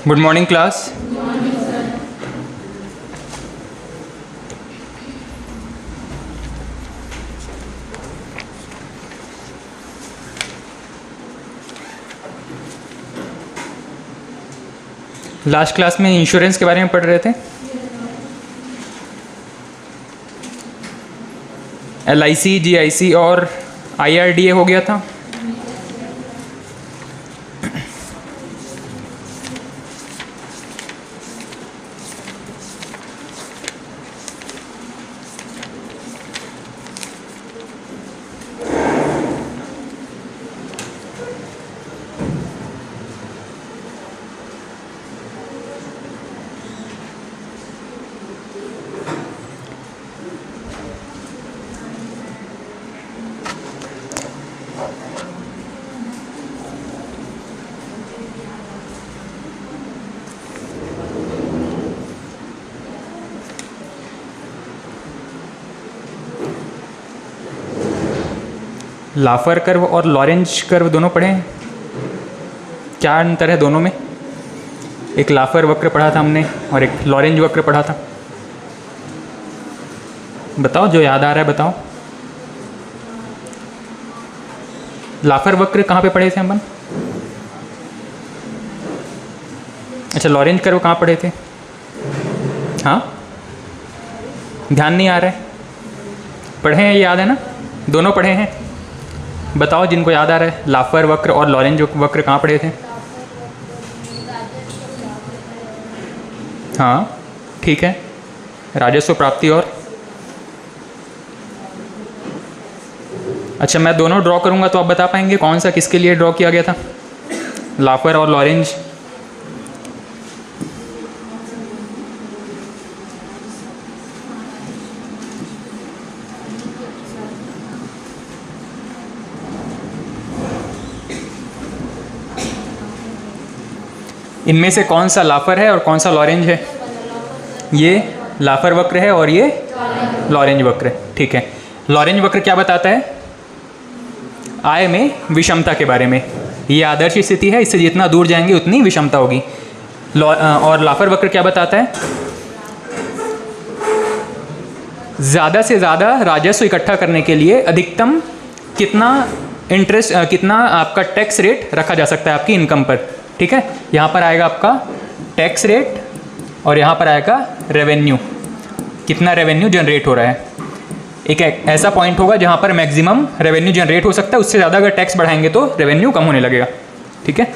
Good morning class. Last class में insurance के बारे में पढ़ रहे थे। LIC, GIC और IRDA हो गया था। लाफर कर्व और लॉरेंज कर्व दोनों पढ़े हैं। क्या अंतर है दोनों में? एक लाफर वक्र पढ़ा था हमने और एक लॉरेंज वक्र पढ़ा था। बताओ, जो याद आ रहा है बताओ। लाफर वक्र कहाँ पे पढ़े थे हम? अच्छा, लॉरेंज कर्व कहाँ पढ़े थे? हाँ, ध्यान नहीं आ रहा है। पढ़े हैं, याद है ना? दोनों पढ़े हैं। बताओ जिनको याद आ रहा है, लाफर वक्र और लॉरेंज वक्र कहाँ पढ़े थे? हाँ ठीक है, राजस्व प्राप्ति और अच्छा, मैं दोनों ड्रॉ करूँगा तो आप बता पाएंगे कौन सा किसके लिए ड्रॉ किया गया था, लाफर और लॉरेंज? इनमें से कौन सा लाफर है और कौन सा लॉरेंज है? ये लाफर वक्र है और ये लॉरेंज वक्र है। ठीक है, लॉरेंज वक्र क्या बताता है? आय में विषमता के बारे में। ये आदर्श स्थिति है, इससे जितना दूर जाएंगे उतनी विषमता होगी। और लाफर वक्र क्या बताता है? ज़्यादा से ज़्यादा राजस्व इकट्ठा करने के लिए अधिकतम कितना इंटरेस्ट, कितना आपका टैक्स रेट रखा जा सकता है आपकी इनकम पर। ठीक है, यहाँ पर आएगा आपका टैक्स रेट और यहाँ पर आएगा रेवेन्यू, कितना रेवेन्यू जनरेट हो रहा है। एक ऐसा पॉइंट होगा जहाँ पर मैक्सिमम रेवेन्यू जनरेट हो सकता है, उससे ज़्यादा अगर टैक्स बढ़ाएंगे तो रेवेन्यू कम होने लगेगा। ठीक है,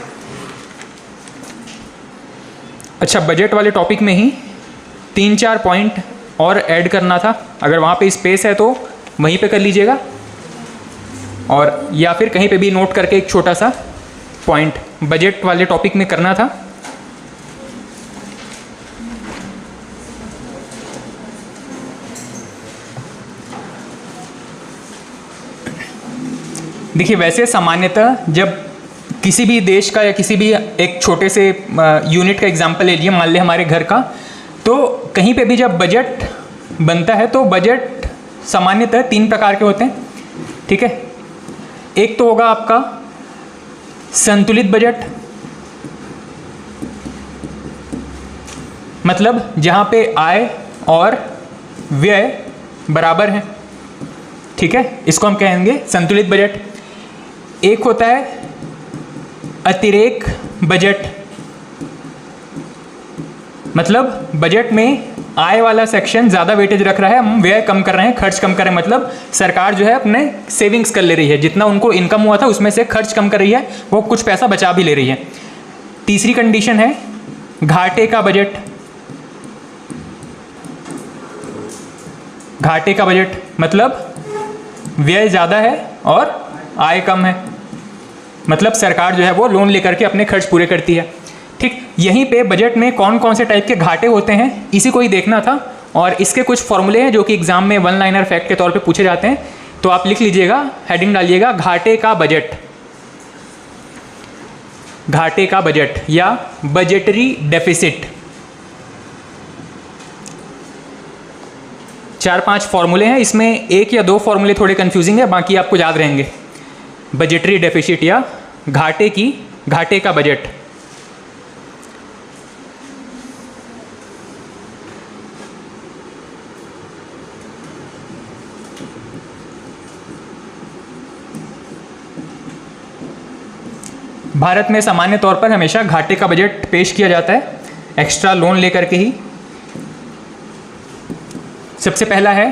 अच्छा, बजट वाले टॉपिक में ही 3-4 पॉइंट और ऐड करना था। अगर वहाँ पे स्पेस है तो वहीं पे कर लीजिएगा, और या फिर कहीं पे भी नोट करके एक छोटा सा पॉइंट बजट वाले टॉपिक में करना था। देखिए, वैसे सामान्यतः जब किसी भी देश का या किसी भी एक छोटे से यूनिट का एग्जांपल ले लीजिए, मान ले हमारे घर का, तो कहीं पे भी जब बजट बनता है तो बजट सामान्यतः 3 प्रकार के होते हैं। ठीक है, एक तो होगा आपका संतुलित बजट, मतलब जहां पे आय और व्यय बराबर है। ठीक है, इसको हम कहेंगे संतुलित बजट। एक होता है अतिरेक बजट, मतलब बजट में आय वाला सेक्शन ज़्यादा वेटेज रख रहा है, हम व्यय कम कर रहे हैं, खर्च कम कर रहे हैं, मतलब सरकार जो है अपने सेविंग्स कर ले रही है, जितना उनको इनकम हुआ था उसमें से खर्च कम कर रही है, वो कुछ पैसा बचा भी ले रही है। तीसरी कंडीशन है घाटे का बजट। घाटे का बजट मतलब व्यय ज़्यादा है और आय कम है, मतलब सरकार जो है वो लोन लेकर के अपने खर्च पूरे करती है। ठीक, यहीं पे बजट में कौन कौन से टाइप के घाटे होते हैं इसी को ही देखना था, और इसके कुछ फॉर्मूले हैं जो कि एग्जाम में 1 लाइनर फैक्ट के तौर पे पूछे जाते हैं। तो आप लिख लीजिएगा, हेडिंग डालिएगा घाटे का बजट। घाटे का बजट या बजटरी डेफिसिट। 4-5 फॉर्मूले हैं, इसमें 1 या 2 फॉर्मूले थोड़े कंफ्यूजिंग है, बाकी आपको याद रहेंगे। बजटरी डेफिसिट या घाटे का बजट। भारत में सामान्य तौर पर हमेशा घाटे का बजट पेश किया जाता है एक्स्ट्रा लोन लेकर के ही। सबसे पहला है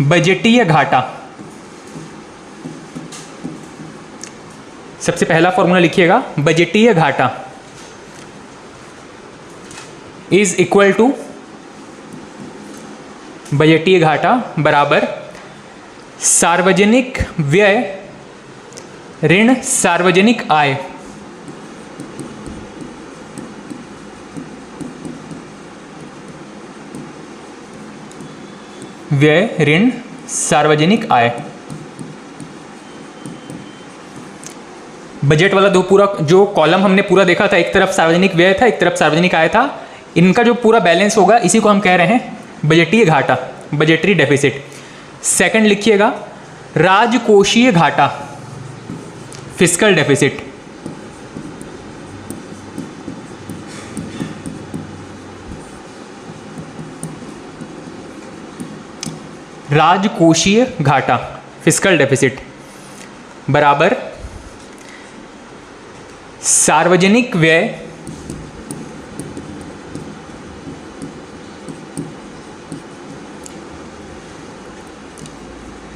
बजटीय घाटा। सबसे पहला फॉर्मूला लिखिएगा, बजटीय घाटा इज इक्वल टू, बजटीय घाटा बराबर सार्वजनिक व्यय ऋण सार्वजनिक आय। व्यय ऋण सार्वजनिक आय। बजट वाला दो पूरा जो कॉलम हमने पूरा देखा था, एक तरफ सार्वजनिक व्यय था, एक तरफ सार्वजनिक आय था। इनका जो पूरा बैलेंस होगा इसी को हम कह रहे हैं बजटीय घाटा, बजटरी डेफिसिट। सेकंड लिखिएगा राजकोषीय घाटा, फिस्कल डेफिसिट। राजकोषीय घाटा, फिस्कल डेफिसिट बराबर सार्वजनिक व्यय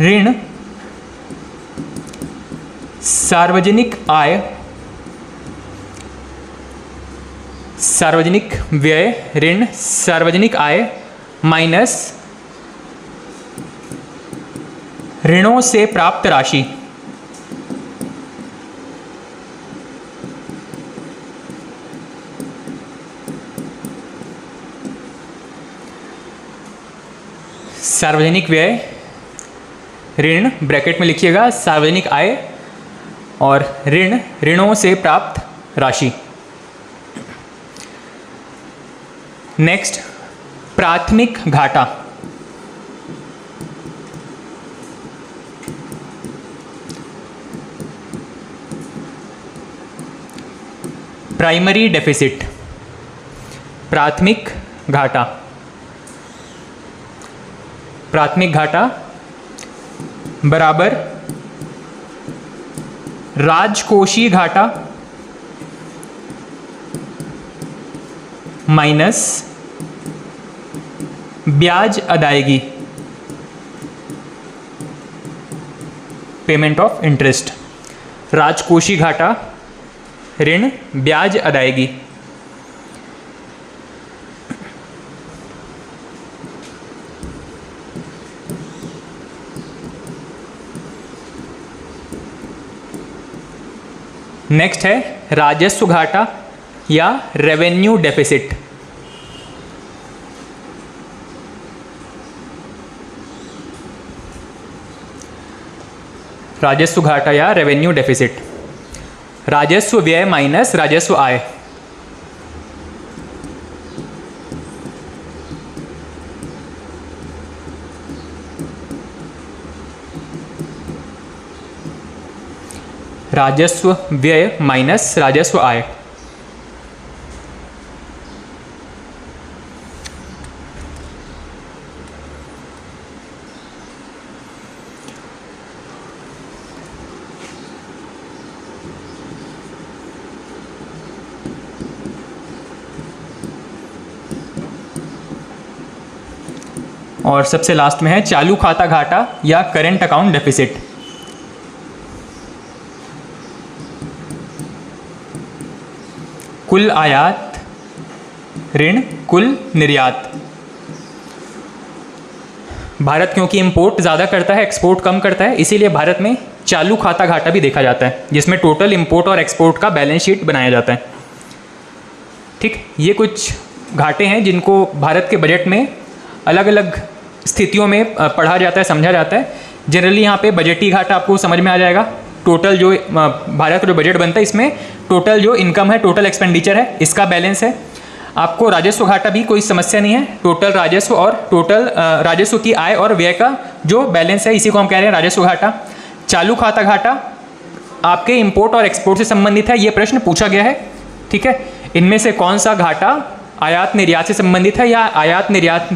ऋण सार्वजनिक आय, सार्वजनिक व्यय ऋण सार्वजनिक आय माइनस ऋणों से प्राप्त राशि। सार्वजनिक व्यय ऋण ब्रैकेट में लिखिएगा सार्वजनिक आय और ऋण ऋणों से प्राप्त राशि। नेक्स्ट प्राथमिक घाटा। प्राइमरी डेफिसिट, प्राथमिक घाटा। प्राथमिक घाटा बराबर राजकोषीय घाटा माइनस ब्याज अदायगी, पेमेंट ऑफ इंटरेस्ट। राजकोषीय घाटा ऋण ब्याज अदायगी। नेक्स्ट है राजस्व घाटा या रेवेन्यू डेफिसिट। राजस्व घाटा या रेवेन्यू डेफिसिट, राजस्व व्यय माइनस राजस्व आय। राजस्व व्यय माइनस राजस्व आय। और सबसे लास्ट में है चालू खाता घाटा या करेंट अकाउंट डेफिसिट। कुल आयात ऋण कुल निर्यात। भारत क्योंकि इंपोर्ट ज़्यादा करता है, एक्सपोर्ट कम करता है, इसीलिए भारत में चालू खाता घाटा भी देखा जाता है, जिसमें टोटल इंपोर्ट और एक्सपोर्ट का बैलेंस शीट बनाया जाता है। ठीक, ये कुछ घाटे हैं जिनको भारत के बजट में अलग अलग स्थितियों में पढ़ा जाता है, समझा जाता है। जनरली यहाँ पे बजटीय घाटा आपको समझ में आ जाएगा। टोटल जो भारत का जो बजट बनता है, इसमें टोटल जो इनकम है, टोटल एक्सपेंडिचर है, इसका बैलेंस है। आपको राजस्व घाटा भी कोई समस्या नहीं है। टोटल राजस्व और टोटल राजस्व की आय और व्यय का जो बैलेंस है, इसी को हम कह रहे हैं राजस्व घाटा। चालू खाता घाटा आपके इंपोर्ट और एक्सपोर्ट से संबंधित है, ये प्रश्न पूछा गया है। ठीक है, इनमें से कौन सा घाटा आयात निर्यात से संबंधित है या आयात निर्यात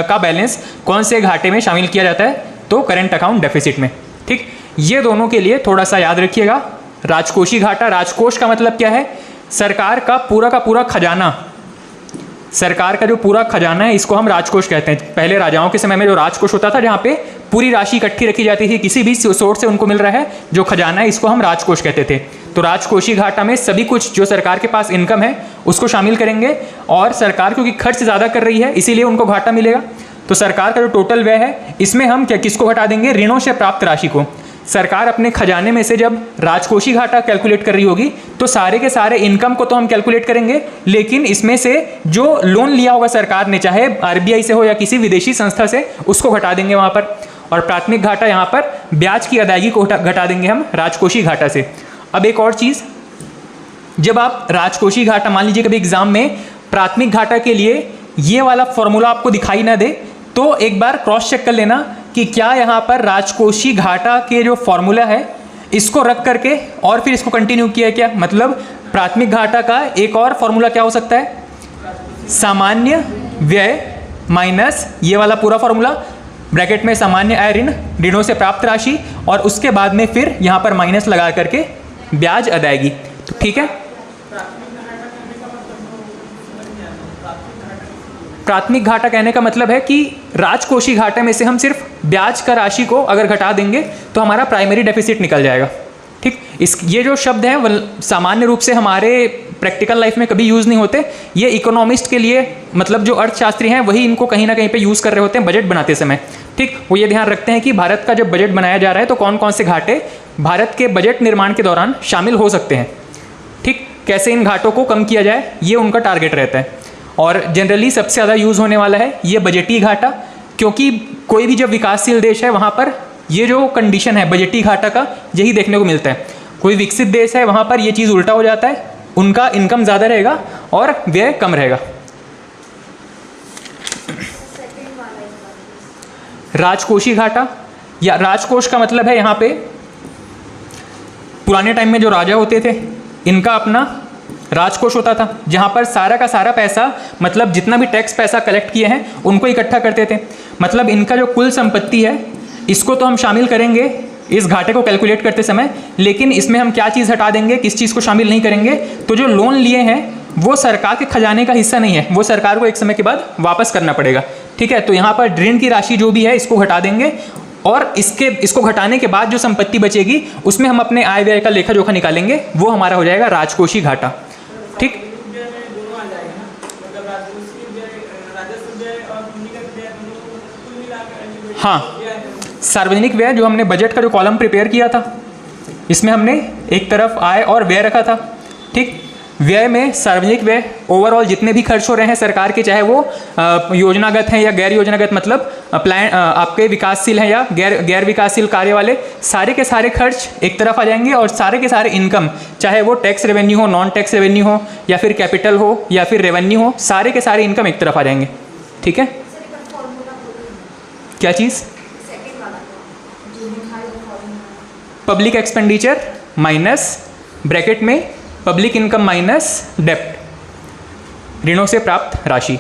का बैलेंस कौन से घाटे में शामिल किया जाता है, तो करेंट अकाउंट डेफिसिट में। ठीक, ये दोनों के लिए थोड़ा सा याद रखिएगा। राजकोषी घाटा, राजकोष का मतलब क्या है? सरकार का पूरा खजाना, सरकार का जो पूरा खजाना है इसको हम राजकोष कहते हैं। पहले राजाओं के समय में जो राजकोष होता था, जहाँ पे पूरी राशि इकट्ठी रखी जाती थी, किसी भी सोर्स से उनको मिल रहा है जो खजाना है, इसको हम राजकोष कहते थे। तो राजकोषी घाटा में सभी कुछ जो सरकार के पास इनकम है उसको शामिल करेंगे, और सरकार क्योंकि खर्च ज़्यादा कर रही है इसीलिए उनको घाटा मिलेगा। तो सरकार का जो टोटल व्यय है इसमें हम किसको घटा देंगे? ऋणों से प्राप्त राशि को। सरकार अपने खजाने में से जब राजकोषी घाटा कैलकुलेट कर रही होगी तो सारे के सारे इनकम को तो हम कैलकुलेट करेंगे, लेकिन इसमें से जो लोन लिया होगा सरकार ने, चाहे आरबीआई से हो या किसी विदेशी संस्था से, उसको घटा देंगे वहाँ पर। और प्राथमिक घाटा यहाँ पर ब्याज की अदायगी को घटा देंगे हम राजकोषी घाटा से। अब एक और चीज़, जब आप राजकोषी घाटा, मान लीजिए कभी एग्जाम में प्राथमिक घाटा के लिए ये वाला फॉर्मूला आपको दिखाई ना दे, तो एक बार क्रॉस चेक कर लेना कि क्या यहाँ पर राजकोषी घाटा के जो फॉर्मूला है इसको रख करके और फिर इसको कंटिन्यू किया है क्या। मतलब प्राथमिक घाटा का एक और फॉर्मूला क्या हो सकता है? सामान्य व्यय माइनस ये वाला पूरा फॉर्मूला, ब्रैकेट में सामान्य आय ऋण, ऋणों से प्राप्त राशि, और उसके बाद में फिर यहाँ पर माइनस लगा करके ब्याज अदायगी। तो ठीक है, प्राथमिक घाटा कहने का मतलब है कि राजकोषी घाटे में से हम सिर्फ ब्याज का राशि को अगर घटा देंगे तो हमारा प्राइमरी डेफिसिट निकल जाएगा। ठीक, ये जो शब्द हैं वह सामान्य रूप से हमारे प्रैक्टिकल लाइफ में कभी यूज़ नहीं होते। ये इकोनॉमिस्ट के लिए, मतलब जो अर्थशास्त्री हैं वही इनको कहीं ना कहीं पे यूज़ कर रहे होते हैं बजट बनाते समय। ठीक, वो ये ध्यान रखते हैं कि भारत का जब बजट बनाया जा रहा है तो कौन कौन से घाटे भारत के बजट निर्माण के दौरान शामिल हो सकते हैं। ठीक, कैसे इन घाटों को कम किया जाए, ये उनका टारगेट रहता है। और जनरली सबसे ज़्यादा यूज़ होने वाला है ये बजटीय घाटा, क्योंकि कोई भी जब विकासशील देश है वहाँ पर ये जो कंडीशन है बजटीय घाटा का, यही देखने को मिलता है। कोई विकसित देश है वहाँ पर ये चीज़ उल्टा हो जाता है, उनका इनकम ज़्यादा रहेगा और व्यय कम रहेगा। राजकोषी घाटा या राजकोष का मतलब है यहाँ पे पुराने टाइम में जो राजा होते थे इनका अपना राजकोष होता था, जहाँ पर सारा का सारा पैसा, मतलब जितना भी टैक्स पैसा कलेक्ट किए हैं उनको इकट्ठा करते थे। मतलब इनका जो कुल संपत्ति है इसको तो हम शामिल करेंगे इस घाटे को कैलकुलेट करते समय, लेकिन इसमें हम क्या चीज़ हटा देंगे, किस चीज़ को शामिल नहीं करेंगे? तो जो लोन लिए हैं वो सरकार के खजाने का हिस्सा नहीं है, वो सरकार को एक समय के बाद वापस करना पड़ेगा। ठीक है, तो यहाँ पर ऋण की राशि जो भी है इसको घटा देंगे, और इसको घटाने के बाद जो संपत्ति बचेगी उसमें हम अपने आय व्यय का लेखा जोखा निकालेंगे, वो हमारा हो जाएगा राजकोषी घाटा। ठीक, हाँ, सार्वजनिक व्यय जो हमने बजट का जो कॉलम प्रिपेयर किया था इसमें हमने एक तरफ आय और व्यय रखा था। ठीक, व्यय में सार्वजनिक व्यय ओवरऑल जितने भी खर्च हो रहे हैं सरकार के, चाहे वो योजनागत हैं या गैर योजनागत, मतलब प्लान आपके विकासशील हैं या गैर विकासशील कार्य वाले, सारे के सारे खर्च एक तरफ आ जाएंगे, और सारे के सारे इनकम, चाहे वो टैक्स रेवेन्यू हो, नॉन टैक्स रेवेन्यू हो, या फिर कैपिटल हो, या फिर रेवेन्यू हो, सारे के सारे इनकम एक तरफ आ जाएंगे। ठीक है, क्या चीज़? पब्लिक एक्सपेंडिचर माइनस ब्रैकेट में पब्लिक इनकम माइनस डेप्ट, ऋणों से प्राप्त राशि।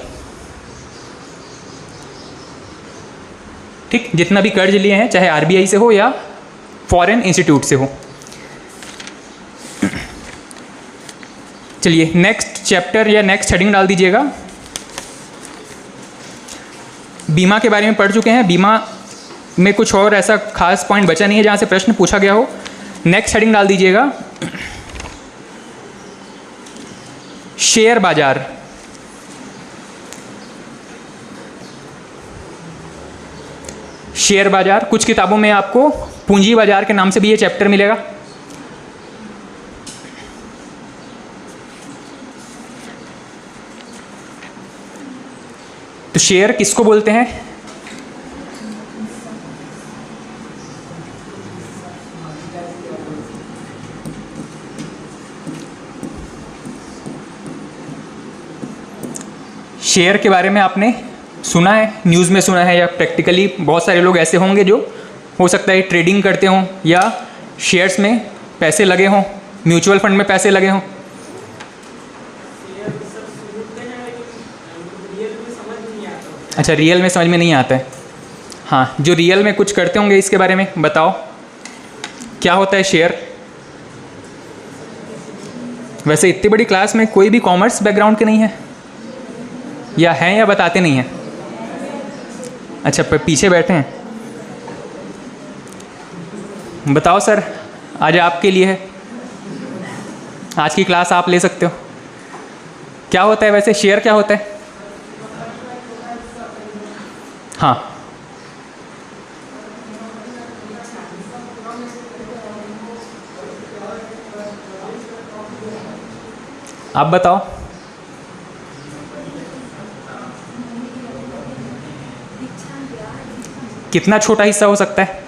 ठीक, जितना भी कर्ज लिए हैं चाहे आरबीआई से हो या फॉरेन इंस्टीट्यूट से हो। चलिए नेक्स्ट चैप्टर या नेक्स्ट हेडिंग डाल दीजिएगा। बीमा के बारे में पढ़ चुके हैं, बीमा में कुछ और ऐसा खास पॉइंट बचा नहीं है जहाँ से प्रश्न पूछा गया हो। नेक्स्ट हेडिंग डाल दीजिएगा शेयर बाजार। शेयर बाजार, कुछ किताबों में आपको पूंजी बाजार के नाम से भी ये चैप्टर मिलेगा। तो शेयर किसको बोलते हैं? शेयर के बारे में आपने सुना है, न्यूज़ में सुना है, या प्रैक्टिकली बहुत सारे लोग ऐसे होंगे जो हो सकता है ट्रेडिंग करते हों या शेयर्स में पैसे लगे हों, म्यूचुअल फंड में पैसे लगे हों। अच्छा, रियल में समझ में नहीं आता है। हाँ, जो रियल में कुछ करते होंगे इसके बारे में बताओ, क्या होता है शेयर? वैसे इतनी बड़ी क्लास में कोई भी कॉमर्स बैकग्राउंड के नहीं है, या हैं या बताते नहीं हैं? अच्छा, पीछे बैठे हैं। बताओ सर, आज आपके लिए है, आज की क्लास आप ले सकते हो। क्या होता है वैसे शेयर, क्या होता है? हाँ, आप बताओ। कितना छोटा हिस्सा हो सकता है?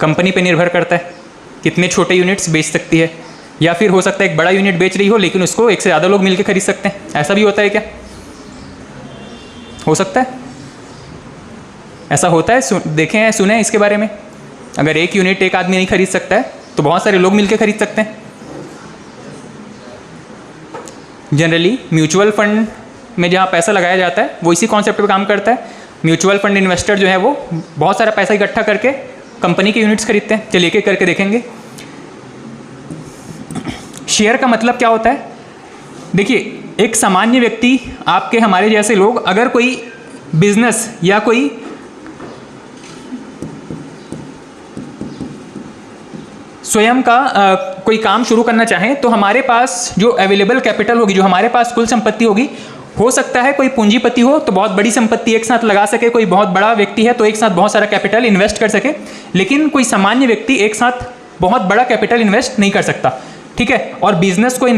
कंपनी पे निर्भर करता है कितने छोटे यूनिट्स बेच सकती है, या फिर हो सकता है एक बड़ा यूनिट बेच रही हो लेकिन उसको एक से ज़्यादा लोग मिलकर खरीद सकते हैं, ऐसा भी होता है क्या? हो सकता है, ऐसा होता है। देखे हैं, सुने हैं इसके बारे में? अगर एक यूनिट एक आदमी नहीं खरीद सकता है तो बहुत सारे लोग मिलकर खरीद सकते हैं। जनरली म्यूचुअल फंड में जहाँ पैसा लगाया जाता है वो इसी कॉन्सेप्ट पे काम करता है। म्यूचुअल फंड इन्वेस्टर जो है वो बहुत सारा पैसा इकट्ठा करके कंपनी के यूनिट्स खरीदते हैं। चलिए एक एक करके देखेंगे। शेयर का मतलब क्या होता है? देखिए, एक सामान्य व्यक्ति, आपके हमारे जैसे लोग, अगर कोई बिजनेस या कोई स्वयं का कोई काम शुरू करना चाहें तो हमारे पास जो अवेलेबल कैपिटल होगी, जो हमारे पास कुल संपत्ति होगी, हो सकता है कोई पूंजीपति हो तो बहुत बड़ी संपत्ति एक साथ लगा सके, कोई बहुत बड़ा व्यक्ति है तो एक साथ बहुत सारा कैपिटल इन्वेस्ट कर सके, लेकिन कोई सामान्य व्यक्ति एक साथ बहुत बड़ा कैपिटल इन्वेस्ट नहीं कर सकता। ठीक है, और बिजनेस को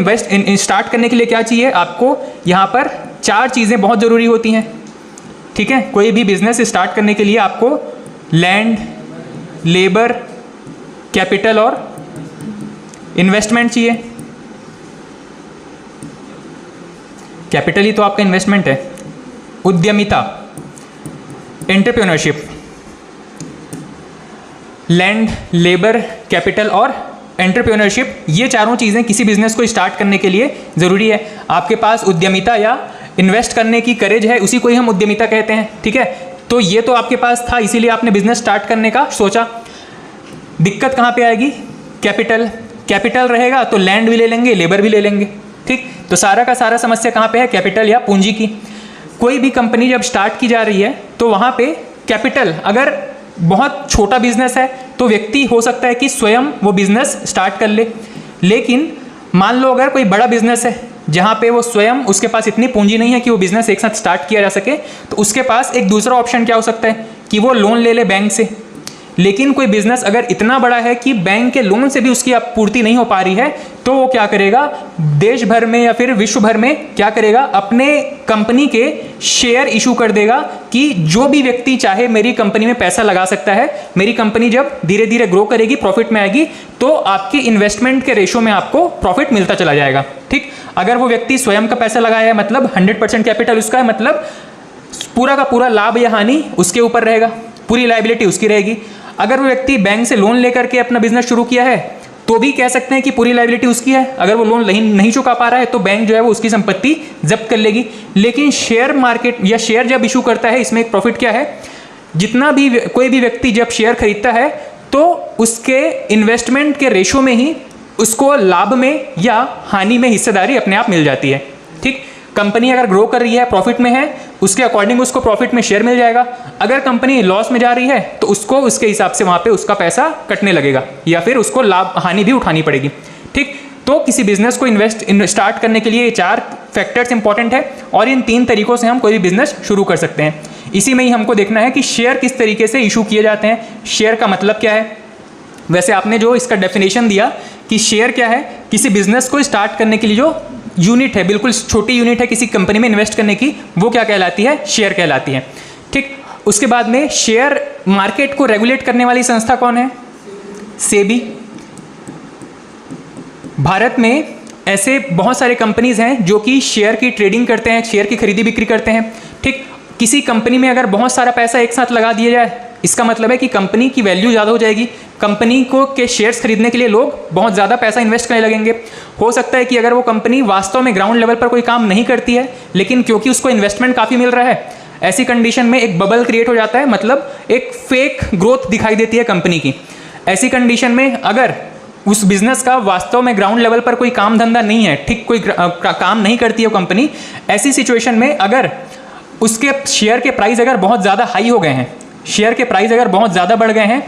स्टार्ट करने के लिए क्या चाहिए आपको? यहाँ पर 4 चीज़ें बहुत ज़रूरी होती हैं। ठीक है, कोई भी बिजनेस स्टार्ट करने के लिए आपको लैंड, लेबर, कैपिटल और इन्वेस्टमेंट चाहिए। कैपिटल ही तो आपका इन्वेस्टमेंट है। उद्यमिता, एंटरप्रेन्योरशिप, लैंड, लेबर, कैपिटल और एंटरप्रेन्योरशिप, ये चारों चीज़ें किसी बिजनेस को स्टार्ट करने के लिए ज़रूरी है। आपके पास उद्यमिता या इन्वेस्ट करने की करेज है, उसी को ही हम उद्यमिता कहते हैं। ठीक है, तो ये तो आपके पास था, इसीलिए आपने बिजनेस स्टार्ट करने का सोचा। दिक्कत कहाँ पे आएगी? कैपिटल। कैपिटल रहेगा तो लैंड भी ले लेंगे, लेबर भी ले लेंगे। ठीक, तो सारा का सारा समस्या कहाँ पे है? कैपिटल या पूंजी की। कोई भी कंपनी जब स्टार्ट की जा रही है तो वहाँ पे कैपिटल, अगर बहुत छोटा बिजनेस है तो व्यक्ति हो सकता है कि स्वयं वो बिजनेस स्टार्ट कर ले, लेकिन मान लो अगर कोई बड़ा बिजनेस है जहाँ पे वो स्वयं, उसके पास इतनी पूंजी नहीं है कि वो बिजनेस एक साथ स्टार्ट किया जा सके, तो उसके पास एक दूसरा ऑप्शन क्या हो सकता है कि वो लोन ले ले बैंक से। लेकिन कोई बिजनेस अगर इतना बड़ा है कि बैंक के लोन से भी उसकी आपूर्ति नहीं हो पा रही है, तो वो क्या करेगा? देश भर में या फिर विश्व भर में क्या करेगा? अपने कंपनी के शेयर इशू कर देगा कि जो भी व्यक्ति चाहे मेरी कंपनी में पैसा लगा सकता है। मेरी कंपनी जब धीरे धीरे ग्रो करेगी, प्रॉफिट में आएगी, तो आपकी इन्वेस्टमेंट के रेशो में आपको प्रॉफिट मिलता चला जाएगा। ठीक, अगर वो व्यक्ति स्वयं का पैसा लगाया है, मतलब 100% कैपिटल उसका है, मतलब पूरा का पूरा लाभ या हानि उसके ऊपर रहेगा, पूरी लायबिलिटी उसकी रहेगी। अगर वो व्यक्ति बैंक से लोन लेकर के अपना बिजनेस शुरू किया है तो भी कह सकते हैं कि पूरी लायबिलिटी उसकी है। अगर वो लोन नहीं चुका पा रहा है तो बैंक जो है वो उसकी संपत्ति जब्त कर लेगी। लेकिन शेयर मार्केट या शेयर जब इशू करता है, इसमें एक प्रॉफिट क्या है? जितना भी कोई भी व्यक्ति जब शेयर खरीदता है तो उसके इन्वेस्टमेंट के रेशो में ही उसको लाभ में या हानि में हिस्सेदारी अपने आप मिल जाती है। ठीक, कंपनी अगर ग्रो कर रही है, प्रॉफिट में है, उसके अकॉर्डिंग उसको प्रॉफिट में शेयर मिल जाएगा। अगर कंपनी लॉस में जा रही है तो उसको उसके हिसाब से वहाँ पे उसका पैसा कटने लगेगा या फिर उसको लाभ हानि भी उठानी पड़ेगी। ठीक, तो किसी बिजनेस को स्टार्ट करने के लिए ये 4 फैक्टर्स इंपॉर्टेंट है और इन 3 तरीकों से हम कोई भी बिजनेस शुरू कर सकते हैं। इसी में ही हमको देखना है कि शेयर किस तरीके से इशू किए जाते हैं, शेयर का मतलब क्या है। वैसे आपने जो इसका डेफिनेशन दिया कि शेयर क्या है, किसी बिजनेस को स्टार्ट करने के लिए जो यूनिट है, बिल्कुल छोटी यूनिट है किसी कंपनी में इन्वेस्ट करने की, वो क्या कहलाती है? शेयर कहलाती है। ठीक, उसके बाद में शेयर मार्केट को रेगुलेट करने वाली संस्था कौन है? सेबी। भारत में ऐसे बहुत सारे कंपनीज हैं जो कि शेयर की ट्रेडिंग करते हैं, शेयर की खरीदी बिक्री करते हैं। ठीक, किसी कंपनी में अगर बहुत सारा पैसा एक साथ लगा दिया जाए, इसका मतलब है कि कंपनी की वैल्यू ज़्यादा हो जाएगी। कंपनी को के शेयर्स खरीदने के लिए लोग बहुत ज़्यादा पैसा इन्वेस्ट करने लगेंगे। हो सकता है कि अगर वो कंपनी वास्तव में ग्राउंड लेवल पर कोई काम नहीं करती है, लेकिन क्योंकि उसको इन्वेस्टमेंट काफ़ी मिल रहा है, ऐसी कंडीशन में एक बबल क्रिएट हो जाता है, मतलब एक फेक ग्रोथ दिखाई देती है कंपनी की। ऐसी कंडीशन में अगर उस बिजनेस का वास्तव में ग्राउंड लेवल पर कोई काम धंधा नहीं है, ठीक कोई काम नहीं करती है वो कंपनी, ऐसी सिचुएशन में अगर उसके शेयर के प्राइस अगर बहुत ज़्यादा हाई हो गए हैं, शेयर के प्राइस अगर बहुत ज़्यादा बढ़ गए हैं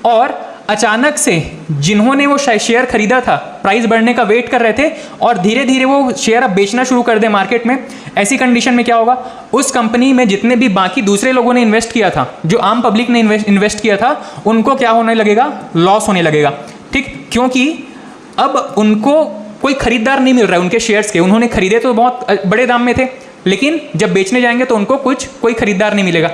और अचानक से जिन्होंने वो शेयर खरीदा था प्राइस बढ़ने का वेट कर रहे थे और धीरे धीरे वो शेयर अब बेचना शुरू कर दे मार्केट में, ऐसी कंडीशन में क्या होगा, उस कंपनी में जितने भी बाकी दूसरे लोगों ने इन्वेस्ट किया था, जो आम पब्लिक ने इन्वेस्ट किया था, उनको क्या होने लगेगा, लॉस होने लगेगा। ठीक, क्योंकि अब उनको कोई खरीदार नहीं मिल रहा है उनके शेयर्स के। उन्होंने खरीदे तो बहुत बड़े दाम में थे, लेकिन जब बेचने जाएंगे तो उनको कोई खरीदार नहीं मिलेगा।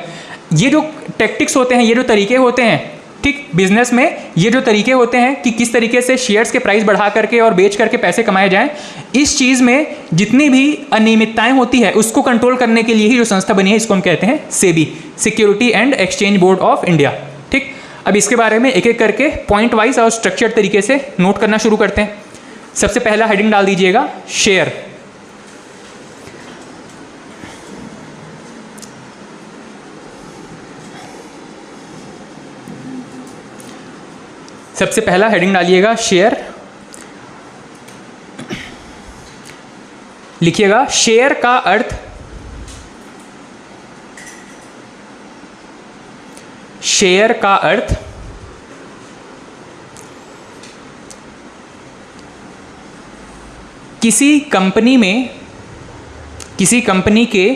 ये जो टैक्टिक्स होते हैं, ये जो तरीके होते हैं, ठीक, बिजनेस में ये जो तरीके होते हैं कि किस तरीके से शेयर्स के प्राइस बढ़ा करके और बेच करके पैसे कमाए जाएं, इस चीज़ में जितनी भी अनियमितताएं होती है उसको कंट्रोल करने के लिए ही जो संस्था बनी है, इसको हम कहते हैं SEBI, security and exchange board of India. ठीक, अब इसके बारे में एक एक करके पॉइंट वाइज और स्ट्रक्चर्ड तरीके से नोट करना शुरू करते हैं। सबसे पहला हेडिंग डाल दीजिएगा शेयर। सबसे पहला हेडिंग डालिएगा शेयर, लिखिएगा शेयर का अर्थ, शेयर का अर्थ किसी कंपनी में, किसी कंपनी के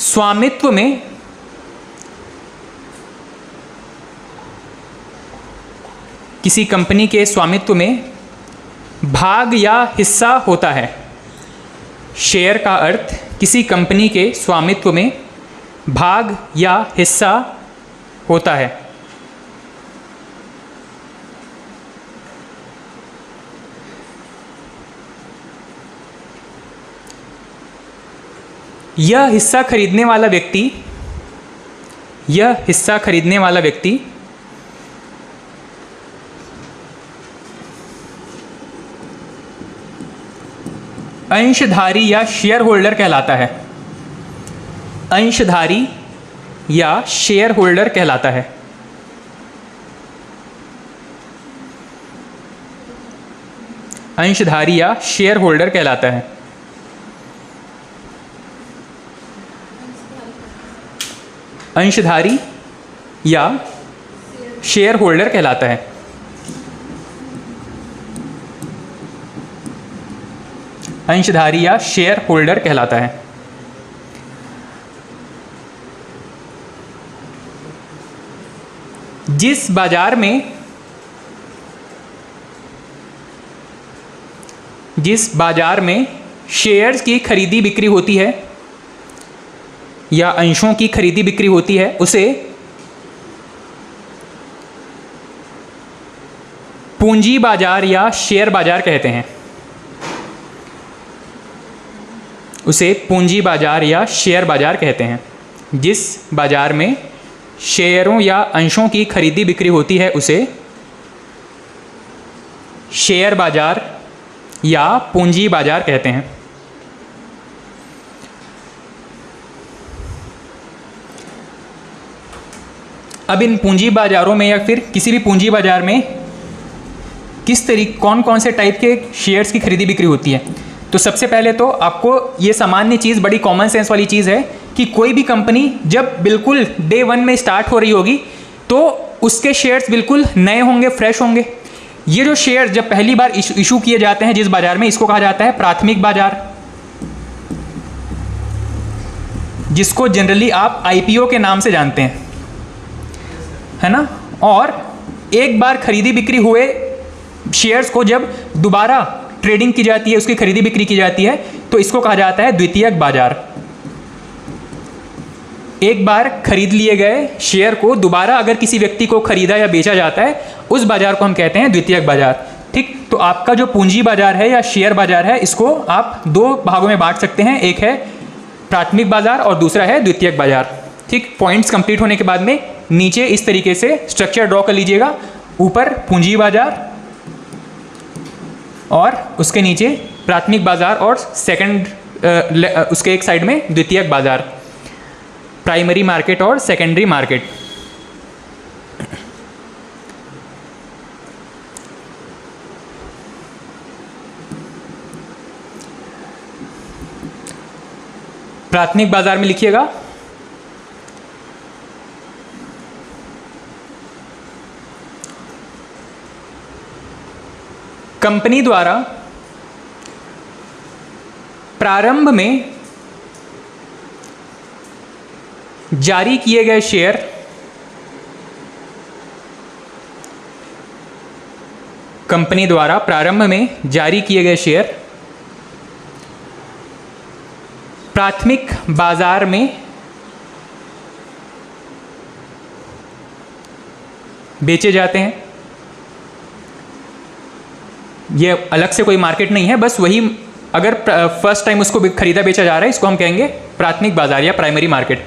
स्वामित्व में किसी कंपनी के स्वामित्व में भाग या हिस्सा होता है। शेयर का अर्थ किसी कंपनी के स्वामित्व में भाग या हिस्सा होता है। यह हिस्सा खरीदने वाला व्यक्ति, यह हिस्सा खरीदने वाला व्यक्ति अंशधारी या शेयर होल्डर कहलाता है। अंशधारी या शेयर होल्डर कहलाता है। अंशधारी या शेयर होल्डर कहलाता है। अंशधारी या शेयर होल्डर कहलाता है। अंशधारी या शेयर होल्डर कहलाता है। जिस बाजार में शेयर्स की खरीदी बिक्री होती है या अंशों की खरीदी बिक्री होती है, उसे पूंजी बाजार या शेयर बाजार कहते हैं। उसे पूंजी बाजार या शेयर बाजार कहते हैं। जिस बाजार में शेयरों या अंशों की खरीदी बिक्री होती है उसे शेयर बाजार या पूंजी बाजार कहते हैं। अब इन पूंजी बाजारों में या फिर किसी भी पूंजी बाजार में किस तरीके, कौन कौन से टाइप के शेयर्स की खरीदी बिक्री होती है, तो सबसे पहले तो आपको ये सामान्य चीज़, बड़ी कॉमन सेंस वाली चीज़ है कि कोई भी कंपनी जब बिल्कुल डे 1 में स्टार्ट हो रही होगी तो उसके शेयर्स बिल्कुल नए होंगे, फ्रेश होंगे। ये जो शेयर जब पहली बार इशू किए जाते हैं जिस बाजार में, इसको कहा जाता है प्राथमिक बाजार, जिसको जनरली आप IPO के नाम से जानते हैं, है ना। और एक बार खरीदी बिक्री हुए शेयर्स को जब दोबारा ट्रेडिंग की जाती है, उसकी खरीदी बिक्री की जाती है, तो इसको कहा जाता है द्वितीयक बाजार। एक बार खरीद लिए गए शेयर को दोबारा अगर किसी व्यक्ति को खरीदा या बेचा जाता है, उस बाजार को हम कहते हैं द्वितीयक बाजार। ठीक, तो आपका जो पूंजी बाजार है या शेयर बाजार है, इसको आप 2 भागों में बांट सकते हैं, एक है प्राथमिक बाजार और दूसरा है द्वितीयक बाजार। ठीक, पॉइंट्स कंप्लीट होने के बाद में नीचे इस तरीके से स्ट्रक्चर ड्रॉ कर लीजिएगा। ऊपर पूंजी बाजार और उसके नीचे प्राथमिक बाजार और सेकंड उसके एक साइड में द्वितीयक बाजार। प्राइमरी मार्केट और सेकेंडरी मार्केट। प्राथमिक बाजार में लिखिएगा कंपनी द्वारा प्रारंभ में जारी किए गए शेयर कंपनी द्वारा प्रारंभ में जारी किए गए शेयर प्राथमिक बाजार में बेचे जाते हैं। ये अलग से कोई मार्केट नहीं है, बस वही अगर फर्स्ट टाइम उसको खरीदा बेचा जा रहा है इसको हम कहेंगे प्राथमिक बाजार या प्राइमरी मार्केट।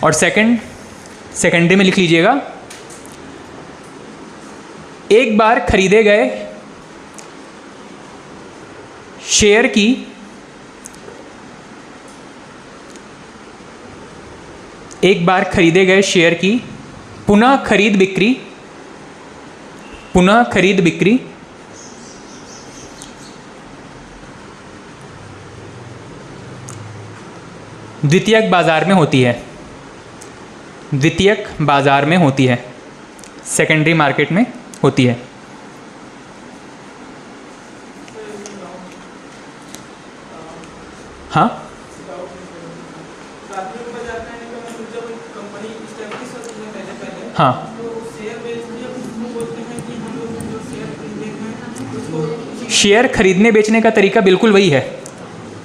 और सेकेंडरी में लिख लीजिएगा एक बार खरीदे गए शेयर की पुनः खरीद बिक्री द्वितीयक बाजार में होती है, सेकेंडरी मार्केट में होती है। हाँ, हाँ, शेयर खरीदने बेचने का तरीका बिल्कुल वही है।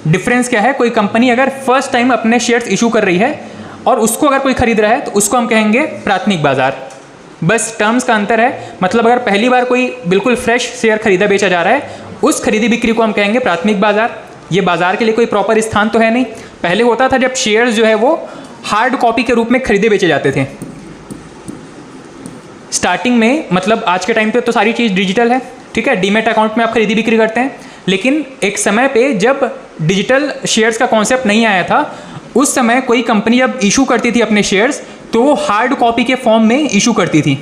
डिफरेंस क्या है, कोई कंपनी अगर फर्स्ट टाइम अपने शेयर्स इशू कर रही है और उसको अगर कोई खरीद रहा है तो उसको हम कहेंगे प्राथमिक बाजार। बस टर्म्स का अंतर है, मतलब अगर पहली बार कोई बिल्कुल फ्रेश शेयर खरीदा बेचा जा रहा है उस खरीदी बिक्री को हम कहेंगे प्राथमिक बाजार। ये बाजार के लिए कोई प्रॉपर स्थान तो है नहीं। पहले होता था जब शेयर्स जो है वो हार्ड कॉपी के रूप में खरीदे बेचे जाते थे स्टार्टिंग में, मतलब आज के टाइम पे तो सारी चीज़ डिजिटल है, ठीक है, डीमेट अकाउंट में आप खरीदी बिक्री करते हैं। लेकिन एक समय पे जब डिजिटल शेयर्स का कॉन्सेप्ट नहीं आया था उस समय कोई कंपनी जब इशू करती थी अपने शेयर्स तो वो हार्ड कॉपी के फॉर्म में इशू करती थी,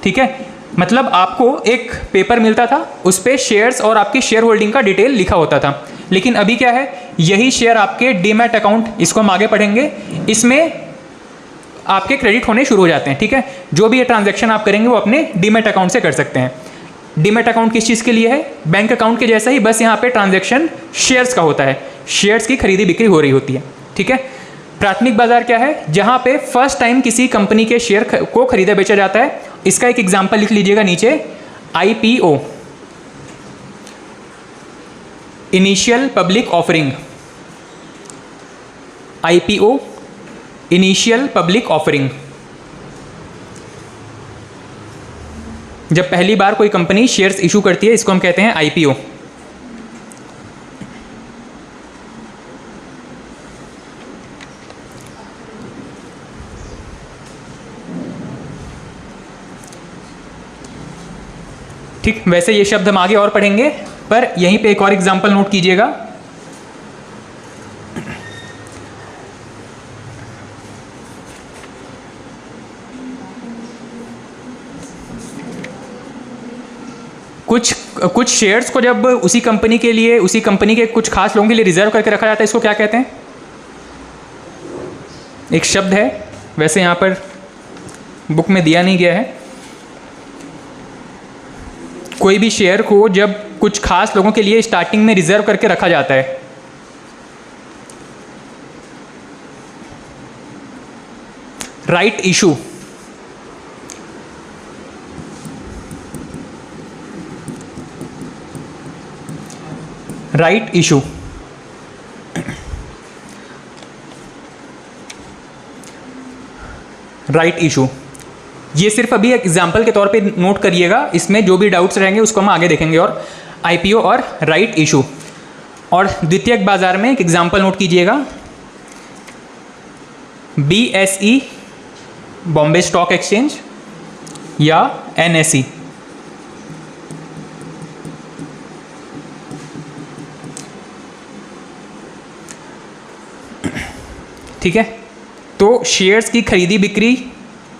ठीक है। मतलब आपको एक पेपर मिलता था उस पर शेयर्स और आपकी शेयर होल्डिंग का डिटेल लिखा होता था। लेकिन अभी क्या है, यही शेयर आपके डीमैट अकाउंट, इसको हम आगे पढ़ेंगे, इसमें आपके क्रेडिट होने शुरू हो जाते हैं, ठीक है। जो भी ये ट्रांजैक्शन आप करेंगे वो अपने डीमैट अकाउंट से कर सकते हैं। डीमैट अकाउंट किस चीज़ के लिए है, बैंक अकाउंट के जैसा ही, बस यहाँ पे ट्रांजैक्शन शेयर्स का होता है, शेयर्स की खरीदी बिक्री हो रही होती है, ठीक है। प्राथमिक बाजार क्या है, जहाँ पे फर्स्ट टाइम किसी कंपनी के शेयर को खरीदा बेचा जाता है। इसका एक एग्जाम्पल लिख लीजिएगा नीचे, IPO, initial public offering. IPO, initial public offering, जब पहली बार कोई कंपनी शेयर्स इशू करती है इसको हम कहते हैं IPO। ठीक, वैसे ये शब्द हम आगे और पढ़ेंगे, पर यहीं पे एक और एग्जांपल नोट कीजिएगा। कुछ शेयर्स को जब उसी कंपनी के लिए, उसी कंपनी के कुछ खास लोगों के लिए रिजर्व करके रखा जाता है, इसको क्या कहते हैं? एक शब्द है, वैसे यहाँ पर बुक में दिया नहीं गया है। कोई भी शेयर को जब कुछ खास लोगों के लिए स्टार्टिंग में रिजर्व करके रखा जाता है, right issue, right issue, right issue. ये सिर्फ अभी एक एग्जाम्पल के तौर पे नोट करिएगा, इसमें जो भी डाउट्स रहेंगे उसको हम आगे देखेंगे। और IPO और राइट इशू। और द्वितीयक बाजार में एक एग्जाम्पल नोट कीजिएगा, BSE, बॉम्बे स्टॉक एक्सचेंज, या NSE। ठीक है। तो शेयर्स की खरीदी बिक्री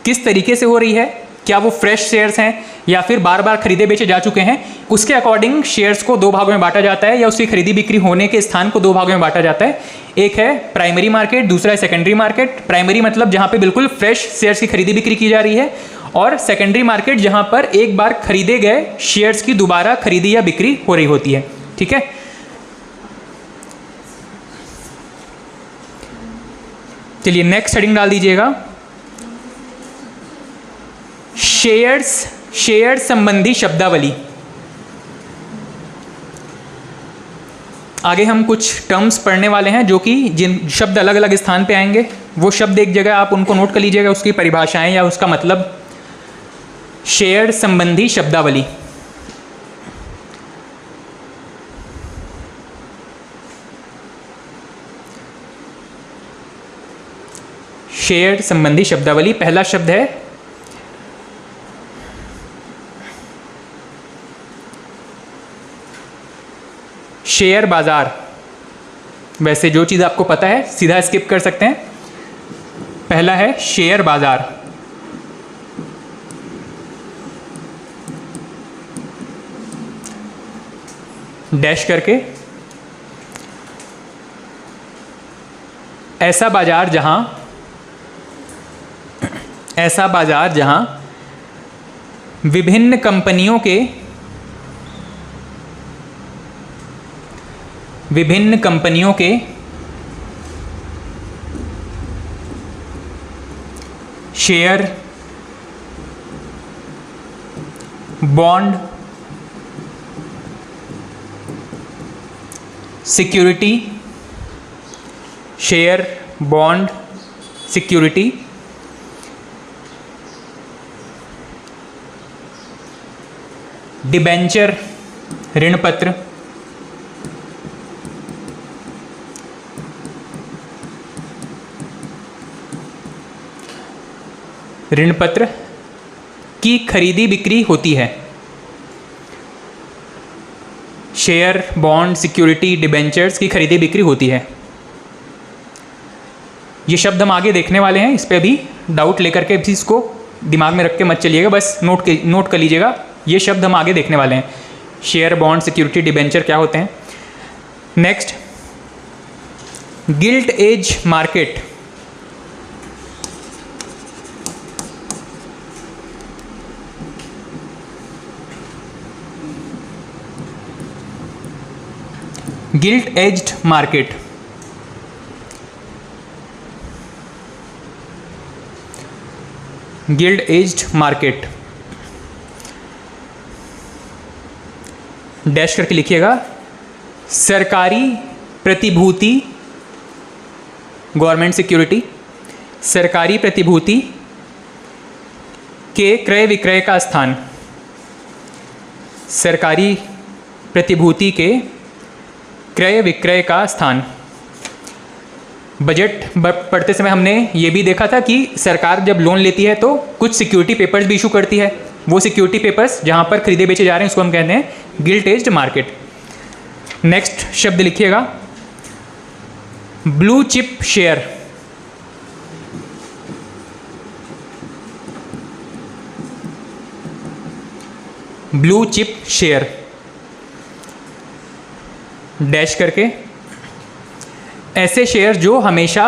किस तरीके से हो रही है, क्या वो फ्रेश शेयर्स हैं या फिर बार बार खरीदे बेचे जा चुके हैं, उसके अकॉर्डिंग शेयर्स को दो भागों में बांटा जाता है, या उसकी खरीदी बिक्री होने के स्थान को दो भागों में बांटा जाता है। एक है प्राइमरी मार्केट, दूसरा है सेकेंडरी मार्केट। प्राइमरी मतलब जहाँ पे बिल्कुल फ्रेश शेयर्स की खरीदी बिक्री की जा रही है, और सेकेंडरी मार्केट जहाँ पर एक बार खरीदे गए शेयर्स की दोबारा खरीदी या बिक्री हो रही होती है। ठीक है, चलिए नेक्स्ट हेडिंग डाल दीजिएगा, शेयर संबंधी शब्दावली। आगे हम कुछ टर्म्स पढ़ने वाले हैं जो कि जिन शब्द अलग अलग स्थान पे आएंगे, वो शब्द एक जगह आप उनको नोट कर लीजिएगा, उसकी परिभाषाएं या उसका मतलब। शेयर संबंधी शब्दावली। शेयर संबंधी शब्दावली, पहला शब्द है शेयर बाजार। वैसे जो चीज़ आपको पता है सीधा स्किप कर सकते हैं। पहला है शेयर बाजार। डैश करके, ऐसा बाजार जहां विभिन्न कंपनियों के share, bond, security, share, bond, security, debenture, ऋण पत्र, ऋण पत्र की खरीदी बिक्री होती है। शेयर, बॉन्ड, सिक्योरिटी, डिबेंचर्स की खरीदी बिक्री होती है। ये शब्द हम आगे देखने वाले हैं, इस पर भी डाउट लेकर के भी इसको दिमाग में रख के मत चलिएगा, बस नोट कर लीजिएगा। ये शब्द हम आगे देखने वाले हैं, शेयर, बॉन्ड, सिक्योरिटी, डिबेंचर क्या होते हैं। Next, gilt edge market. Gilt edged market, gilt edged market, dash करके लिखिएगा। सरकारी प्रतिभूति, गवर्नमेंट सिक्योरिटी, सरकारी प्रतिभूति के क्रय विक्रय का स्थान, सरकारी प्रतिभूति के क्रय विक्रय का स्थान। बजट पढ़ते समय हमने ये भी देखा था कि सरकार जब लोन लेती है तो कुछ सिक्योरिटी पेपर्स भी इशू करती है। वो सिक्योरिटी पेपर्स जहाँ पर खरीदे बेचे जा रहे हैं उसको हम कहते हैं गिल्ट एज्ड मार्केट। नेक्स्ट शब्द लिखिएगा, blue chip share. Blue chip share, dash करके, ऐसे शेयर जो हमेशा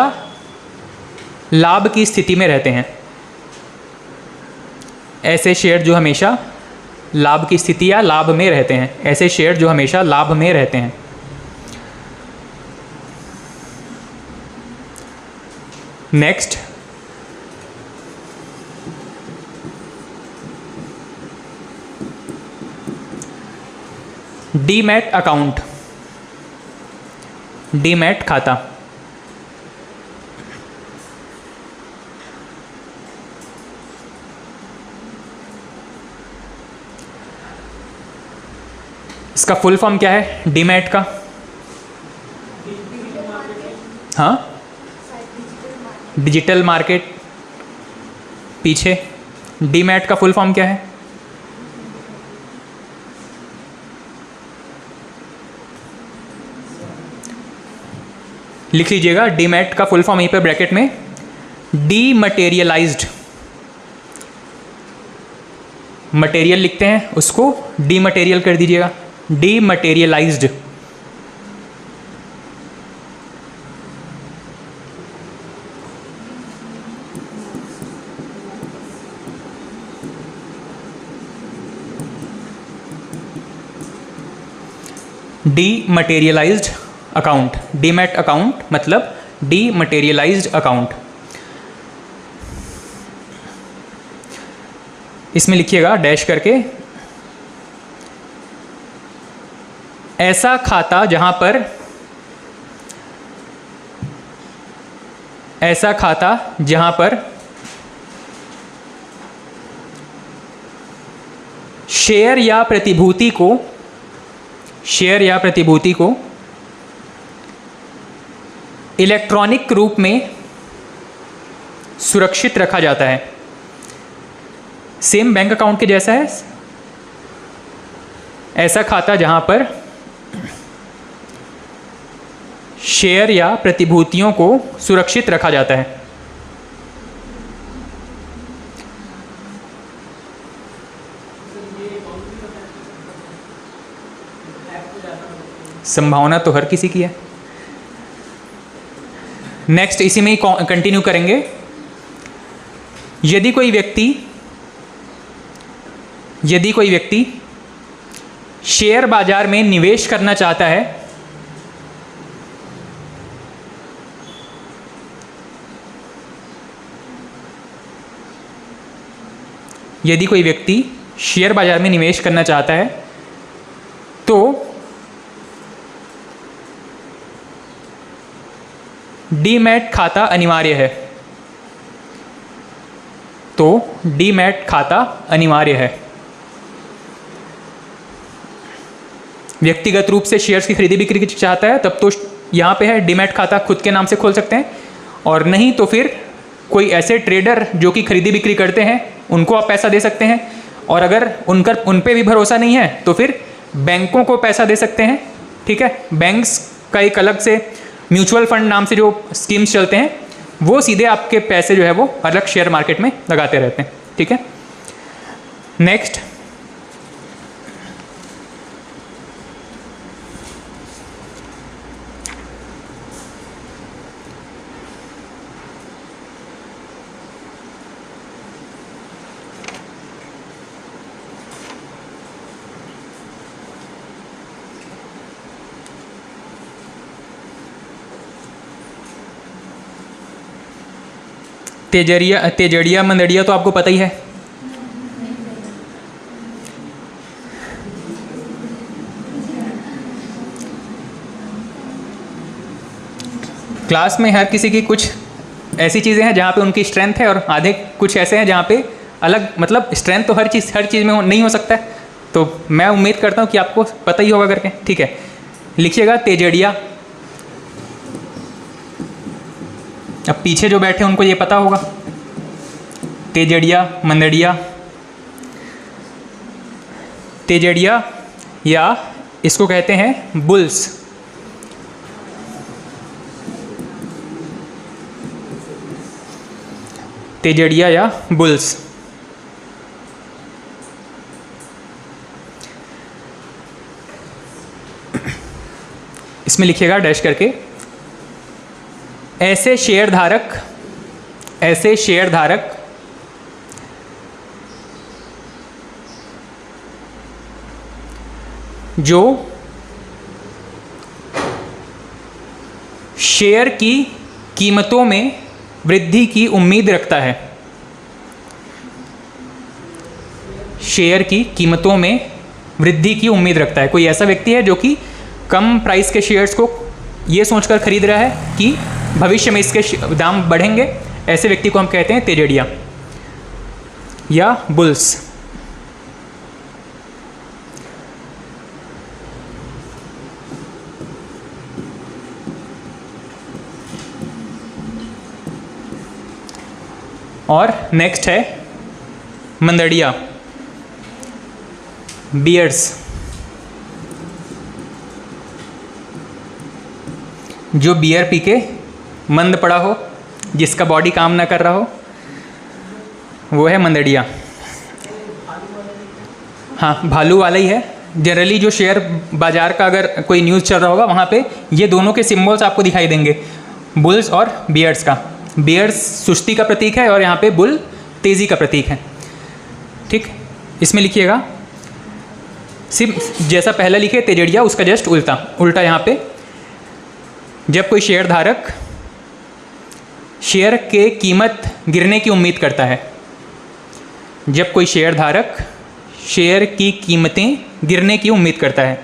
लाभ की स्थिति में रहते हैं। ऐसे शेयर जो हमेशा लाभ की स्थिति या लाभ में रहते हैं। ऐसे शेयर जो हमेशा लाभ में रहते हैं। नेक्स्ट, डीमैट अकाउंट, डीमैट खाता। इसका फुल फॉर्म क्या है डीमैट का? हाँ, डिजिटल मार्केट। पीछे डीमैट का फुल फॉर्म क्या है? लिख लीजिएगा डीमैट का फुल फॉर्म यहीं पर ब्रैकेट में, डीमटेरियलाइज्ड, मटेरियल लिखते हैं उसको डीमटेरियल कर दीजिएगा, dematerialised. Dematerialised account, demat account मतलब डीमटेरियलाइज्ड अकाउंट। इसमें लिखिएगा डैश करके, ऐसा खाता जहां पर, ऐसा खाता जहां पर शेयर या प्रतिभूति को, शेयर या प्रतिभूति को इलेक्ट्रॉनिक रूप में सुरक्षित रखा जाता है। सेम बैंक अकाउंट के जैसा है, ऐसा खाता जहां पर शेयर या प्रतिभूतियों को सुरक्षित रखा जाता है। संभावना तो हर किसी की है। नेक्स्ट इसी में ही कंटिन्यू करेंगे। यदि कोई व्यक्ति शेयर बाजार में निवेश करना चाहता है, यदि कोई व्यक्ति शेयर बाजार में निवेश करना चाहता है तो डीमैट खाता अनिवार्य है, तो डीमैट खाता अनिवार्य है। व्यक्तिगत रूप से शेयर्स की खरीदी बिक्री चाहता है तब तो यहाँ पे है डीमैट खाता खुद के नाम से खोल सकते हैं, और नहीं तो फिर कोई ऐसे ट्रेडर जो कि खरीदी बिक्री करते हैं उनको आप पैसा दे सकते हैं, और अगर उन पे भी भरोसा नहीं है तो फिर बैंकों को पैसा दे सकते हैं। ठीक है, बैंक्स का एक अलग से म्यूचुअल फंड नाम से जो स्कीम्स चलते हैं वो सीधे आपके पैसे जो है वो अलग शेयर मार्केट में लगाते रहते हैं। ठीक है, नेक्स्ट तेजड़िया मंदड़िया तो आपको पता ही है। क्लास में हर किसी की कुछ ऐसी चीज़ें हैं जहाँ पे उनकी स्ट्रेंथ है, और आधे कुछ ऐसे हैं जहाँ पे अलग, मतलब स्ट्रेंथ तो हर चीज़ में नहीं हो सकता है। तो मैं उम्मीद करता हूँ कि आपको पता ही होगा करके। ठीक है, लिखिएगा तेजड़िया। अब पीछे जो बैठे उनको ये पता होगा, तेजड़िया मंदड़िया। तेजड़िया या इसको कहते हैं बुल्स। तेजड़िया या बुल्स। इसमें लिखिएगा डैश करके, ऐसे शेयरधारक जो शेयर की कीमतों में वृद्धि की उम्मीद रखता है, शेयर की कीमतों में वृद्धि की उम्मीद रखता है। कोई ऐसा व्यक्ति है जो कि कम प्राइस के शेयर्स को ये सोचकर खरीद रहा है कि भविष्य में इसके दाम बढ़ेंगे, ऐसे व्यक्ति को हम कहते हैं तेजड़िया या बुल्स। और नेक्स्ट है मंदड़िया, बियर्स। जो बियर पी के मंद पड़ा हो, जिसका बॉडी काम ना कर रहा हो, वो है मंदड़िया। हाँ, भालू वाला ही है। जनरली जो शेयर बाजार का अगर कोई न्यूज़ चल रहा होगा वहाँ पे ये दोनों के सिम्बल्स आपको दिखाई देंगे, बुल्स और बियर्स का। बियर्स सुस्ती का प्रतीक है और यहाँ पे बुल तेज़ी का प्रतीक है। ठीक, इसमें लिखिएगा सिर्फ जैसा पहला लिखे तेजड़िया, उसका जस्ट उल्टा यहाँ पे। जब कोई शेयर धारक शेयर के कीमत गिरने की उम्मीद करता है, जब कोई शेयर धारक शेयर की कीमतें गिरने की उम्मीद करता है।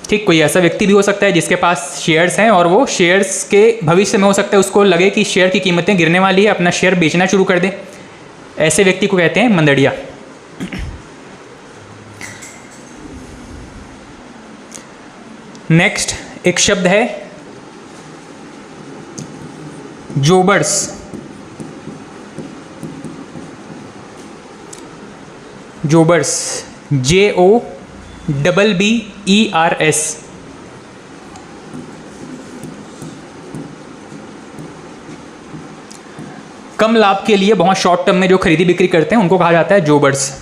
ठीक, कोई ऐसा व्यक्ति भी हो सकता है जिसके पास शेयर्स हैं और वो शेयर्स के भविष्य में हो सकता है उसको लगे कि शेयर की कीमतें गिरने वाली है, अपना शेयर बेचना शुरू कर दे। ऐसे व्यक्ति को कहते हैं मंदड़िया। नेक्स्ट एक शब्द है जोबर्स। जोबर्स, JOBBERS। कम लाभ के लिए बहुत शॉर्ट टर्म में जो खरीदी बिक्री करते हैं उनको कहा जाता है जोबर्स।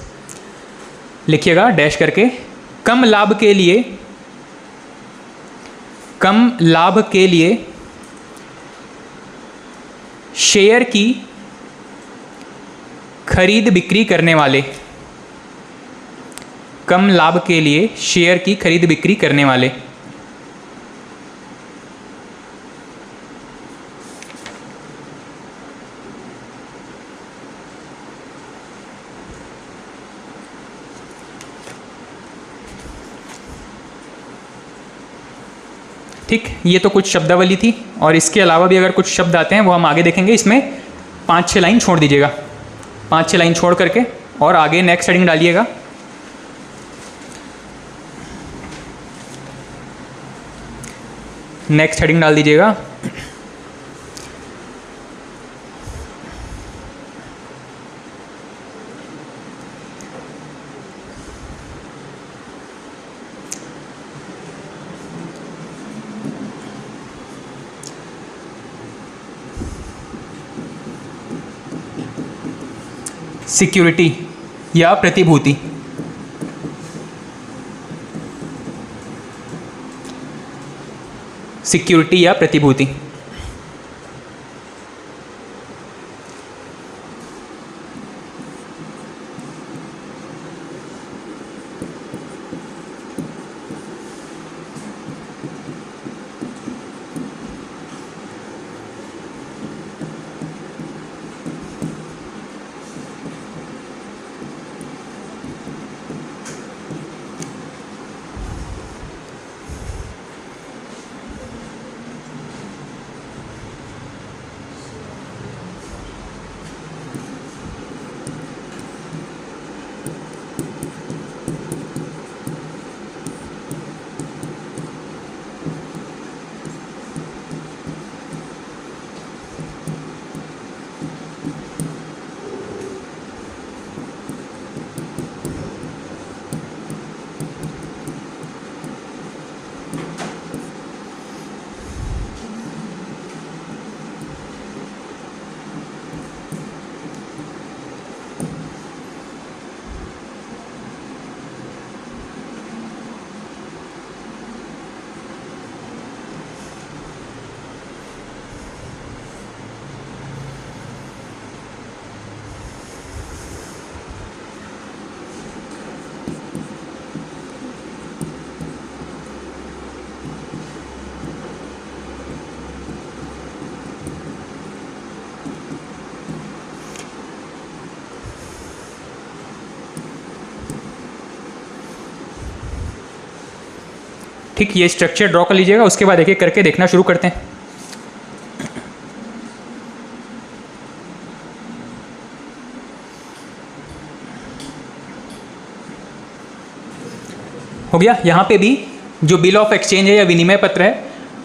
लिखिएगा डैश करके, कम लाभ के लिए शेयर की खरीद बिक्री करने वाले, कम लाभ के लिए शेयर की खरीद बिक्री करने वाले। ठीक, ये तो कुछ शब्दावली थी और इसके अलावा भी अगर कुछ शब्द आते हैं वो हम आगे देखेंगे। इसमें 5-6 लाइन छोड़ दीजिएगा, 5-6 लाइन छोड़ करके और आगे नेक्स्ट हेडिंग डालिएगा। नेक्स्ट हेडिंग डाल दीजिएगा सिक्योरिटी या प्रतिभूति। सिक्योरिटी या प्रतिभूति। ठीक, ये स्ट्रक्चर ड्रॉ कर लीजिएगा, उसके बाद एक एक करके देखना शुरू करते हैं। हो गया। यहाँ पे भी जो बिल ऑफ एक्सचेंज है या विनिमय पत्र है,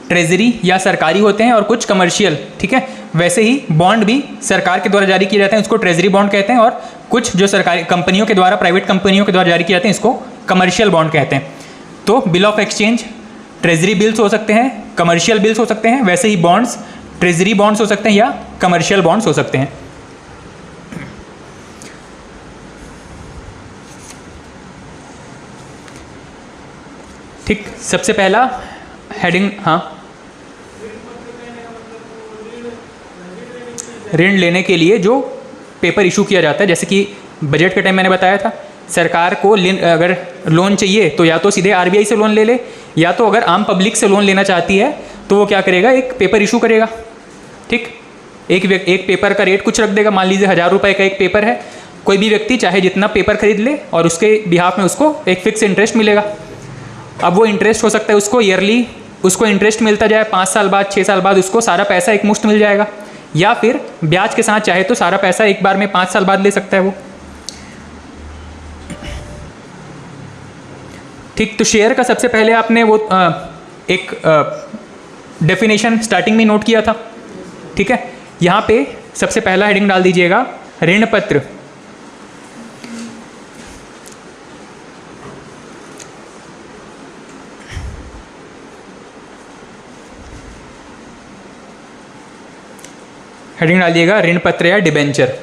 ट्रेजरी या सरकारी होते हैं और कुछ कमर्शियल। ठीक है, वैसे ही बॉन्ड भी सरकार के द्वारा जारी किए जाते हैं, उसको ट्रेजरी बॉन्ड कहते हैं, और कुछ जो सरकारी कंपनियों के द्वारा, प्राइवेट कंपनियों के द्वारा जारी किए जाते हैं, इसको कमर्शियल बॉन्ड कहते हैं। तो bill of exchange treasury bills हो सकते हैं, कमर्शियल बिल्स हो सकते हैं, वैसे ही बॉन्ड्स ट्रेजरी बॉन्ड्स हो सकते हैं या कमर्शियल बॉन्ड्स हो सकते हैं। ठीक, सबसे पहला हेडिंग, हाँ, ऋण लेने के लिए जो पेपर इशू किया जाता है, जैसे कि बजट के टाइम मैंने बताया था, सरकार को अगर लोन चाहिए तो या तो सीधे आरबीआई से लोन ले ले, या तो अगर आम पब्लिक से लोन लेना चाहती है तो वो क्या करेगा, एक पेपर इशू करेगा। ठीक, एक पेपर का रेट कुछ रख देगा, मान लीजिए 1000 रुपये का एक पेपर है, कोई भी व्यक्ति चाहे जितना पेपर खरीद ले और उसके बिहाफ में उसको एक फिक्स इंटरेस्ट मिलेगा। अब वो इंटरेस्ट हो सकता है उसको ईयरली उसको इंटरेस्ट मिलता जाए, 5 साल बाद 6 साल बाद उसको सारा पैसा एक मुश्त मिल जाएगा, या फिर ब्याज के साथ चाहे तो सारा पैसा एक बार में 5 साल बाद ले सकता है वो। ठीक, तो शेयर का सबसे पहले आपने वो एक डेफिनेशन स्टार्टिंग में नोट किया था। ठीक है, यहाँ पे सबसे पहला हेडिंग डाल दीजिएगा ऋण पत्र। हेडिंग डालिएगा ऋण पत्र या डिबेंचर।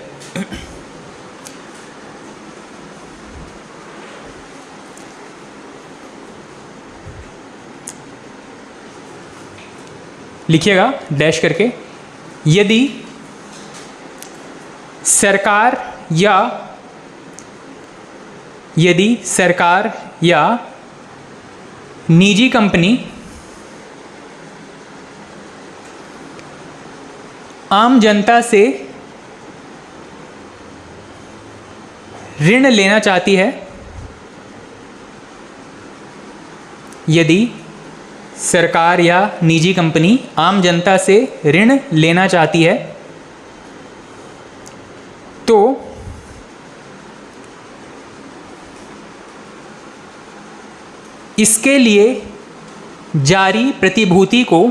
लिखिएगा डैश करके, यदि सरकार या निजी कंपनी आम जनता से ऋण लेना चाहती है, यदि सरकार या निजी कंपनी आम जनता से ऋण लेना चाहती है तो इसके लिए जारी प्रतिभूति को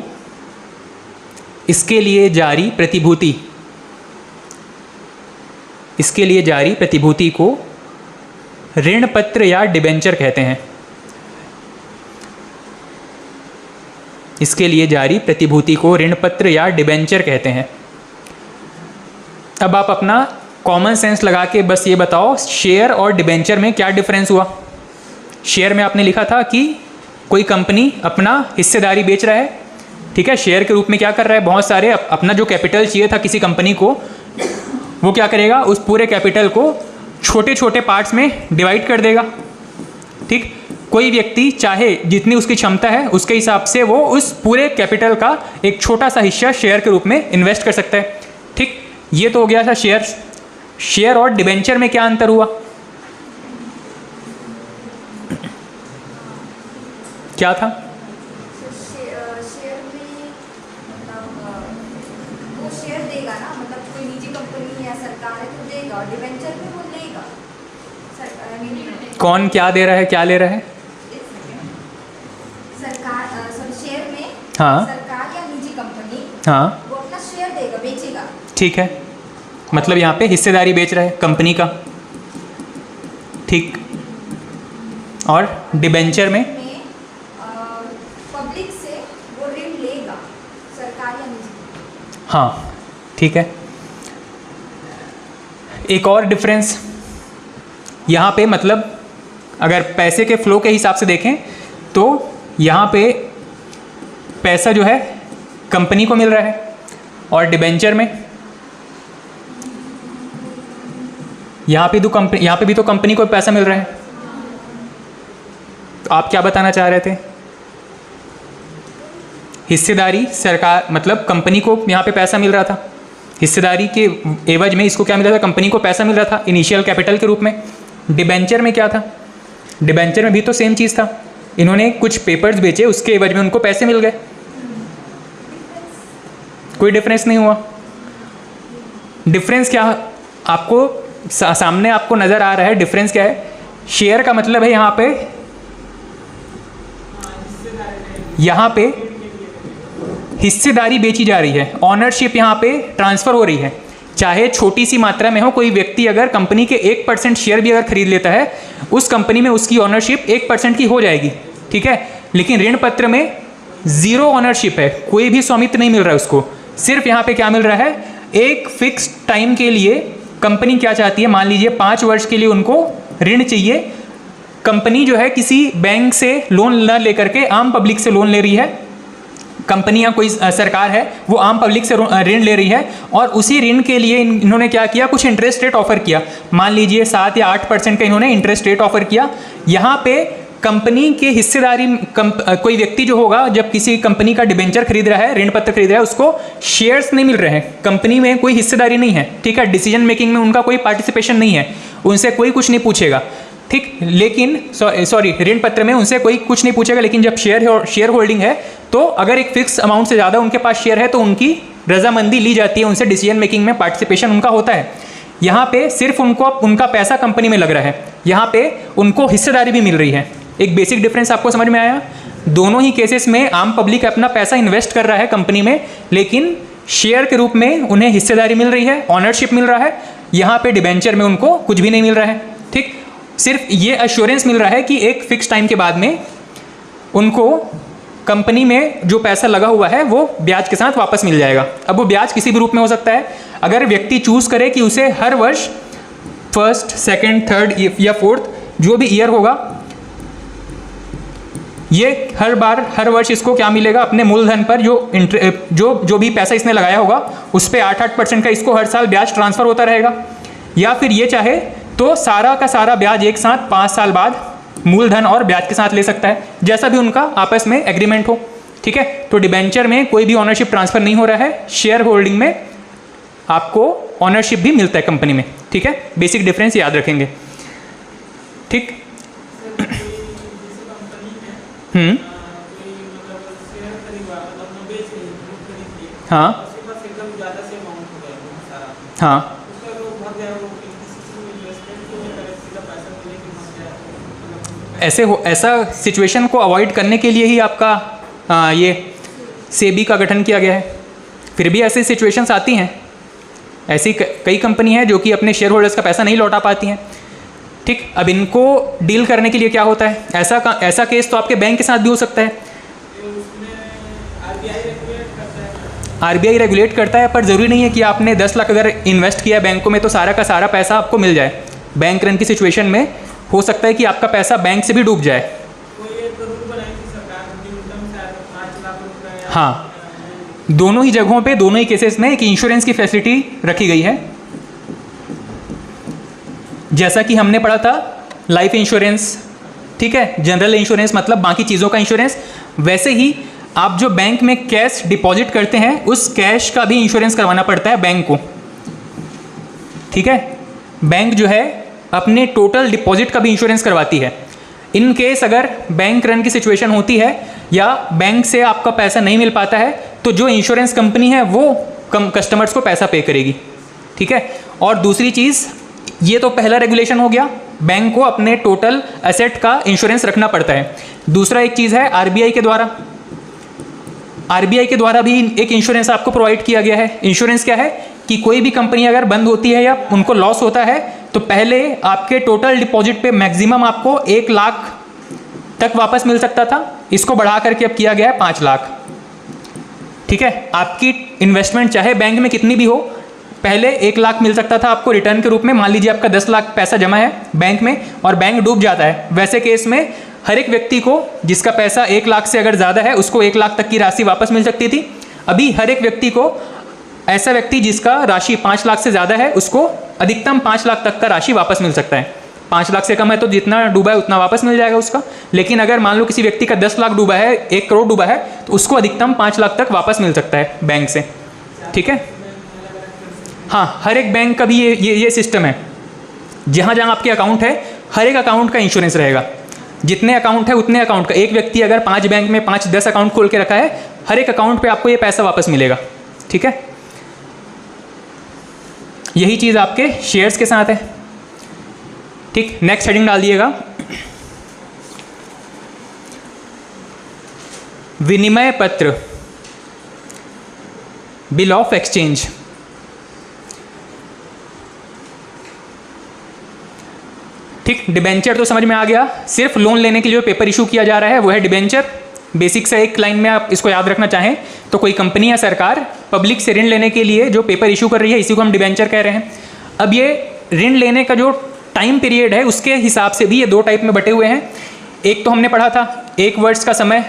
ऋण पत्र या डिबेंचर कहते हैं। इसके लिए जारी प्रतिभूति को ऋण पत्र या डिबेंचर कहते हैं। अब आप अपना कॉमन सेंस लगा के बस ये बताओ, शेयर और डिबेंचर में क्या डिफरेंस हुआ। शेयर में आपने लिखा था कि कोई कंपनी अपना हिस्सेदारी बेच रहा है, ठीक है, शेयर के रूप में क्या कर रहा है, बहुत सारे अपना जो कैपिटल चाहिए था किसी कंपनी को, वो क्या करेगा, उस पूरे कैपिटल को छोटे छोटे पार्ट्स में डिवाइड कर देगा। ठीक, कोई व्यक्ति चाहे जितनी उसकी क्षमता है उसके हिसाब से वो उस पूरे कैपिटल का एक छोटा सा हिस्सा शेयर के रूप में इन्वेस्ट कर सकता है। ठीक, ये तो हो गया था शेयर। शेयर और डिबेंचर में क्या अंतर हुआ, क्या था? शेयर में वो शेयर देगा ना, मतलब कोई निजी कंपनी या सरकार है तो देगा, और डिबेंचर में वो लेगा। कौन क्या दे रहा है, क्या ले रहा है? शेयर में हाँ, सरकार या निजी कंपनी, हाँ, वो अपना शेयर देगा, बेचेगा। ठीक है, मतलब यहाँ पे हिस्सेदारी बेच रहा है कंपनी का। ठीक, और डिबेंचर में पब्लिक से वो ऋण लेगा, सरकार या निजी। हाँ, ठीक है। एक और डिफरेंस यहाँ पे, मतलब अगर पैसे के फ्लो के हिसाब से देखें तो यहाँ पे पैसा जो है कंपनी को मिल रहा है, और डिबेंचर में यहाँ पे भी तो कंपनी को पैसा मिल रहा है। तो आप क्या बताना चाह रहे थे? हिस्सेदारी सरकार, मतलब कंपनी को यहाँ पे पैसा मिल रहा था, हिस्सेदारी के एवज में इसको क्या मिल रहा था, कंपनी को पैसा मिल रहा था इनिशियल कैपिटल के रूप में। डिबेंचर में क्या था? डिबेंचर में भी तो सेम चीज़ था, इन्होंने कुछ पेपर्स बेचे, उसके एवज में उनको पैसे मिल गए। कोई डिफरेंस नहीं हुआ। डिफरेंस क्या आपको सामने आपको नज़र आ रहा है? डिफरेंस क्या है? शेयर का मतलब है यहाँ पे हिस्सेदारी बेची जा रही है, ऑनरशिप यहाँ पे ट्रांसफ़र हो रही है, चाहे छोटी सी मात्रा में हो। कोई व्यक्ति अगर कंपनी के 1% शेयर भी अगर खरीद लेता है, उस कंपनी में उसकी ऑनरशिप 1% की हो जाएगी। ठीक है, लेकिन ऋण पत्र में ज़ीरो ऑनरशिप है, कोई भी स्वामित्व नहीं मिल रहा है उसको। सिर्फ यहाँ पे क्या मिल रहा है, एक फिक्स टाइम के लिए कंपनी क्या चाहती है, मान लीजिए 5 वर्ष के लिए उनको ऋण चाहिए। कंपनी जो है किसी बैंक से लोन न लेकर के आम पब्लिक से लोन ले रही है, कंपनी या कोई सरकार है वो आम पब्लिक से ऋण ले रही है, और उसी ऋण के लिए इन्होंने क्या किया, कुछ इंटरेस्ट रेट ऑफर किया। मान लीजिए 7 या 8% का इन्होंने इंटरेस्ट रेट ऑफर किया। यहाँ पे कंपनी के हिस्सेदारी कोई व्यक्ति जो होगा, जब किसी कंपनी का डिबेंचर खरीद रहा है, ऋण पत्र खरीद रहा है, उसको शेयर्स नहीं मिल रहे हैं, कंपनी में कोई हिस्सेदारी नहीं है, ठीक है, डिसीजन मेकिंग में उनका कोई पार्टिसिपेशन नहीं है, उनसे कोई कुछ नहीं पूछेगा, ठीक। लेकिन सॉरी ऋण पत्र में उनसे कोई कुछ नहीं पूछेगा, लेकिन जब शेयर होल्डिंग है तो अगर एक फिक्स अमाउंट से ज़्यादा उनके पास शेयर है तो उनकी रजामंदी ली जाती है, उनसे डिसीजन मेकिंग में पार्टिसिपेशन उनका होता है। यहाँ पे सिर्फ उनको उनका पैसा कंपनी में लग रहा है, यहाँ पे उनको हिस्सेदारी भी मिल रही है। एक बेसिक डिफरेंस आपको समझ में आया। दोनों ही केसेस में आम पब्लिक अपना पैसा इन्वेस्ट कर रहा है कंपनी में, लेकिन शेयर के रूप में उन्हें हिस्सेदारी मिल रही है, ऑनरशिप मिल रहा है। यहाँ पे डिबेंचर में उनको कुछ भी नहीं मिल रहा है, ठीक। सिर्फ ये एश्योरेंस मिल रहा है कि एक फिक्स टाइम के बाद में उनको कंपनी में जो पैसा लगा हुआ है वो ब्याज के साथ वापस मिल जाएगा। अब वो ब्याज किसी भी रूप में हो सकता है। अगर व्यक्ति चूज करे कि उसे हर वर्ष 1st, 2nd, 3rd या 4th जो भी ईयर होगा, ये हर वर्ष इसको क्या मिलेगा, अपने मूलधन पर जो भी पैसा इसने लगाया होगा उस पर 8% का इसको हर साल ब्याज ट्रांसफर होता रहेगा। या फिर ये चाहे तो सारा का सारा ब्याज एक साथ 5 साल बाद मूलधन और ब्याज के साथ ले सकता है, जैसा भी उनका आपस में एग्रीमेंट हो, ठीक है। तो डिबेंचर में कोई भी ऑनरशिप ट्रांसफर नहीं हो रहा है, शेयर होल्डिंग में आपको ऑनरशिप भी मिलता है कंपनी में, ठीक है। बेसिक डिफरेंस याद रखेंगे, ठीक। हाँ हाँ, ऐसा सिचुएशन को अवॉइड करने के लिए ही आपका ये सेबी का गठन किया गया है। फिर भी ऐसी सिचुएशंस आती हैं, ऐसी कई कंपनी हैं जो कि अपने शेयर होल्डर्स का पैसा नहीं लौटा पाती हैं, ठीक। अब इनको डील करने के लिए क्या होता है, ऐसा केस तो आपके बैंक के साथ भी हो सकता है। आरबीआई रेगुलेट करता है, पर ज़रूरी नहीं है कि आपने 10 लाख अगर इन्वेस्ट किया बैंकों में तो सारा का सारा पैसा आपको मिल जाए। बैंक रन की सिचुएशन में हो सकता है कि आपका पैसा बैंक से भी डूब जाए। हाँ, दोनों ही जगहों पे, दोनों ही केसेस में एक इंश्योरेंस की फैसिलिटी रखी गई है। जैसा कि हमने पढ़ा था लाइफ इंश्योरेंस, ठीक है, जनरल इंश्योरेंस मतलब बाकी चीज़ों का इंश्योरेंस, वैसे ही आप जो बैंक में कैश डिपॉजिट करते हैं उस कैश का भी इंश्योरेंस करवाना पड़ता है बैंक को, ठीक है। बैंक जो है अपने टोटल डिपॉजिट का भी इंश्योरेंस करवाती है। इन केस अगर बैंक रन की सिचुएशन होती है या बैंक से आपका पैसा नहीं मिल पाता है तो जो इंश्योरेंस कंपनी है वो कस्टमर्स को पैसा पे करेगी, ठीक है। और दूसरी चीज़, ये तो पहला रेगुलेशन हो गया, बैंक को अपने टोटल एसेट का इंश्योरेंस रखना पड़ता है। दूसरा एक चीज़ है आरबीआई के द्वारा भी एक इंश्योरेंस आपको प्रोवाइड किया गया है। इंश्योरेंस क्या है कि कोई भी कंपनी अगर बंद होती है या उनको लॉस होता है तो पहले आपके टोटल डिपॉजिट पे मैक्सिमम आपको 1 लाख तक वापस मिल सकता था, इसको बढ़ा करके अब किया गया है 5 लाख, ठीक है। आपकी इन्वेस्टमेंट चाहे बैंक में कितनी भी हो, पहले 1 लाख मिल सकता था आपको रिटर्न के रूप में। मान लीजिए आपका 10 लाख पैसा जमा है बैंक में और बैंक डूब जाता है, वैसे केस में हर एक व्यक्ति को जिसका पैसा 1 लाख से अगर ज़्यादा है उसको 1 लाख तक की राशि वापस मिल सकती थी। अभी हर एक व्यक्ति को, ऐसा व्यक्ति जिसका राशि 5 लाख से ज़्यादा है उसको अधिकतम 5 लाख तक का राशि वापस मिल सकता है। 5 लाख से कम है तो जितना डूबा है उतना वापस मिल जाएगा उसका। लेकिन अगर मान लो किसी व्यक्ति का 10 लाख डूबा है, 1 करोड़ डूबा है, तो उसको अधिकतम 5 लाख तक वापस मिल सकता है बैंक से, ठीक है। हाँ, हर एक बैंक का भी ये सिस्टम है। जहाँ जहाँ आपके अकाउंट है हर एक अकाउंट का इंश्योरेंस रहेगा। जितने अकाउंट है उतने अकाउंट का, एक व्यक्ति अगर 5 बैंक में 5-10 अकाउंट खोल के रखा है, हर एक अकाउंट पे आपको ये पैसा वापस मिलेगा, ठीक है। यही चीज़ आपके शेयर्स के साथ है, ठीक। नेक्स्ट हेडिंग डाल दिएगा, विनिमय पत्र, बिल ऑफ एक्सचेंज। ठीक, डिबेंचर तो समझ में आ गया। सिर्फ लोन लेने के लिए जो पेपर इशू किया जा रहा है वो है डिबेंचर। बेसिक से एक लाइन में आप इसको याद रखना चाहें तो कोई कंपनी या सरकार पब्लिक से ऋण लेने के लिए जो पेपर इशू कर रही है इसी को हम डिबेंचर कह रहे हैं। अब ये ऋण लेने का जो टाइम पीरियड है उसके हिसाब से भी ये दो टाइप में बटे हुए हैं। एक तो हमने पढ़ा था 1 वर्ष का समय,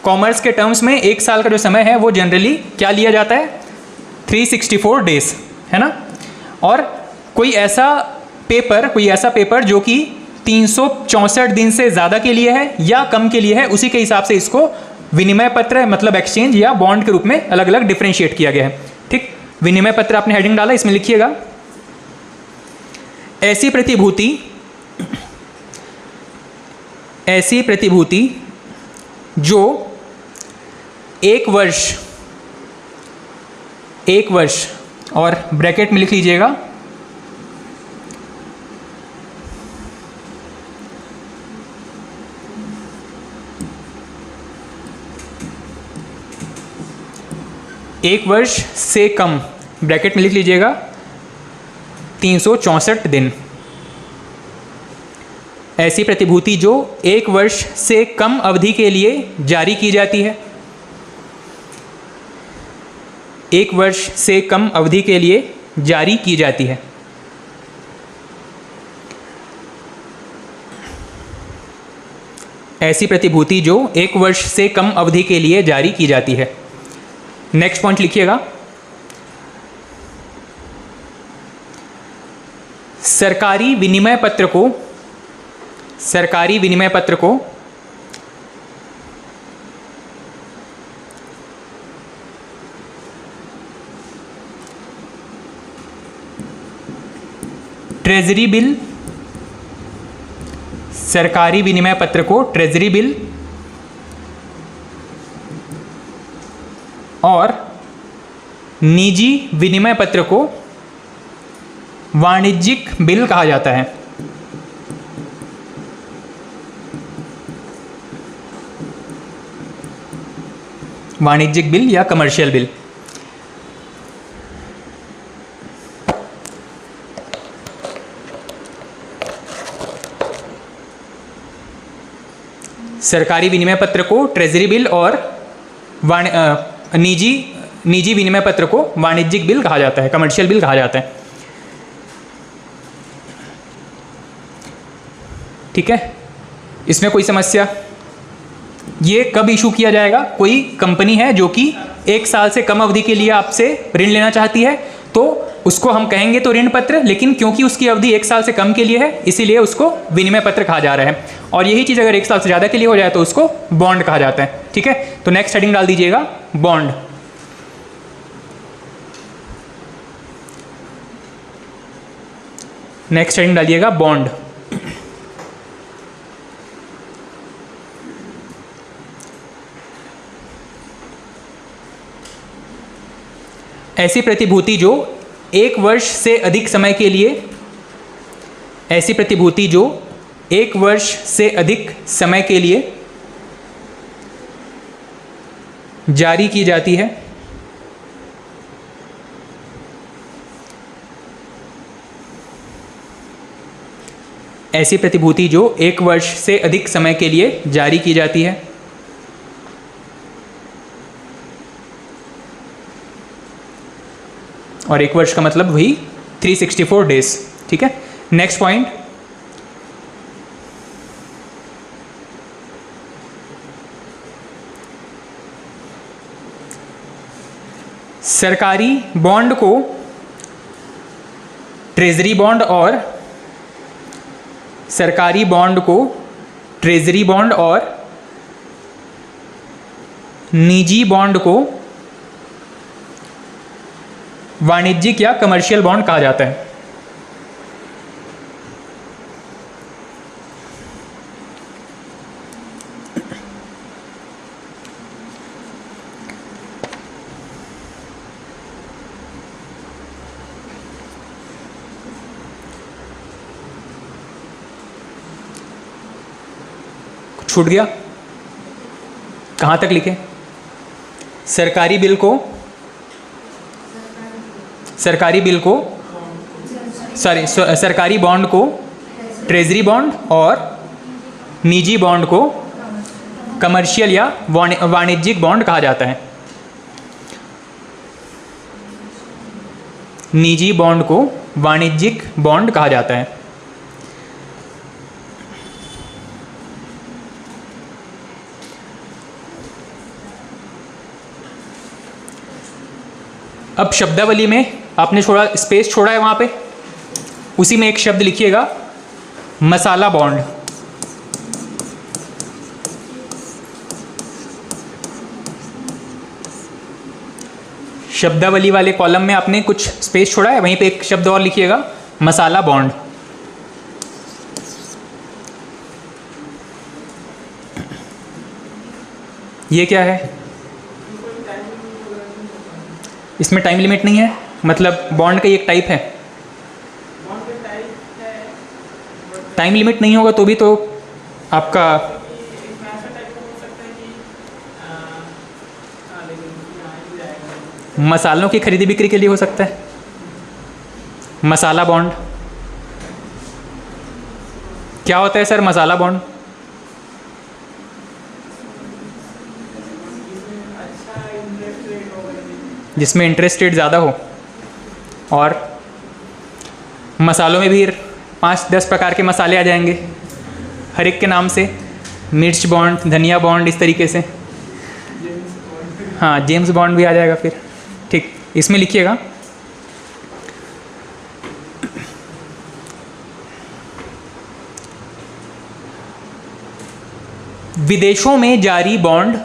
कॉमर्स के टर्म्स में 1 साल का जो समय है वो जनरली क्या लिया जाता है, 364 डेज, है ना। और कोई ऐसा पेपर जो कि 364 दिन से ज़्यादा के लिए है या कम के लिए है, उसी के हिसाब से इसको विनिमय पत्र मतलब एक्सचेंज या बॉन्ड के रूप में अलग अलग डिफ्रेंशिएट किया गया है। ठीक, विनिमय पत्र आपने हेडिंग डाला, इसमें लिखिएगा ऐसी प्रतिभूति जो 1 वर्ष और ब्रैकेट में लिख लीजिएगा 1 वर्ष से कम, ब्रैकेट में लिख लीजिएगा 364 दिन। ऐसी प्रतिभूति जो 1 वर्ष से कम अवधि के लिए जारी की जाती है, 1 वर्ष से कम अवधि के लिए जारी की जाती है। ऐसी प्रतिभूति जो 1 वर्ष से कम अवधि के लिए जारी की जाती है। नेक्स्ट पॉइंट लिखिएगा, सरकारी विनिमय पत्र को ट्रेजरी बिल, सरकारी विनिमय पत्र को ट्रेजरी बिल और निजी विनिमय पत्र को वाणिज्यिक बिल कहा जाता है। वाणिज्यिक बिल या कमर्शियल बिल। सरकारी विनिमय पत्र को ट्रेजरी बिल और निजी विनिमय पत्र को वाणिज्यिक बिल कहा जाता है, कमर्शियल बिल कहा जाता है। ठीक है, इसमें कोई समस्या? ये कब इशू किया जाएगा? कोई कंपनी है जो कि 1 साल से कम अवधि के लिए आपसे ऋण लेना चाहती है तो उसको हम कहेंगे तो ऋण पत्र, लेकिन क्योंकि उसकी अवधि 1 साल से कम के लिए है इसीलिए उसको विनिमय पत्र कहा जा रहा है। और यही चीज़ अगर 1 साल से ज़्यादा के लिए हो जाए तो उसको बॉन्ड कहा जाता है। ठीक है, तो नेक्स्ट हेडिंग डाल दीजिएगा बॉन्ड। नेक्स्ट हेडिंग डालिएगा बॉन्ड। ऐसी प्रतिभूति जो 1 वर्ष से अधिक समय के लिए, ऐसी प्रतिभूति जो 1 वर्ष से अधिक समय के लिए जारी की जाती है, ऐसी प्रतिभूति जो 1 वर्ष से अधिक समय के लिए जारी की जाती है। और 1 वर्ष का मतलब वही 364 डेज। ठीक है, नेक्स्ट पॉइंट, सरकारी बॉन्ड को ट्रेजरी बॉन्ड और सरकारी बॉन्ड को ट्रेजरी बॉन्ड और निजी बॉन्ड को वाणिज्यिक या कमर्शियल बॉन्ड कहा जाता है। छूट गया? कहाँ तक लिखे? सरकारी बिल को सरकारी बॉन्ड को ट्रेजरी बॉन्ड और निजी बॉन्ड को कमर्शियल या वाणिज्यिक बॉन्ड कहा जाता है। निजी बॉन्ड को वाणिज्यिक बॉन्ड कहा जाता है। अब शब्दावली में आपने छोड़ा स्पेस छोड़ा है वहाँ पे, उसी में एक शब्द लिखिएगा मसाला बॉन्ड। शब्दावली वाले कॉलम में आपने कुछ स्पेस छोड़ा है, वहीं पे एक शब्द और लिखिएगा मसाला बॉन्ड। ये क्या है? इसमें टाइम लिमिट नहीं है, मतलब बॉन्ड का एक टाइप है। टाइम लिमिट नहीं होगा तो भी तो आपका मसालों की खरीदी बिक्री के लिए हो सकता है मसाला बॉन्ड। क्या होता है सर मसाला बॉन्ड? जिसमें इंटरेस्ट रेट ज़्यादा हो, और मसालों में भी 5-10 प्रकार के मसाले आ जाएंगे हर एक के नाम से, मिर्च बॉन्ड, धनिया बॉन्ड, इस तरीके से। हाँ, जेम्स बॉन्ड भी आ जाएगा फिर। ठीक, इसमें लिखिएगा विदेशों में जारी बॉन्ड,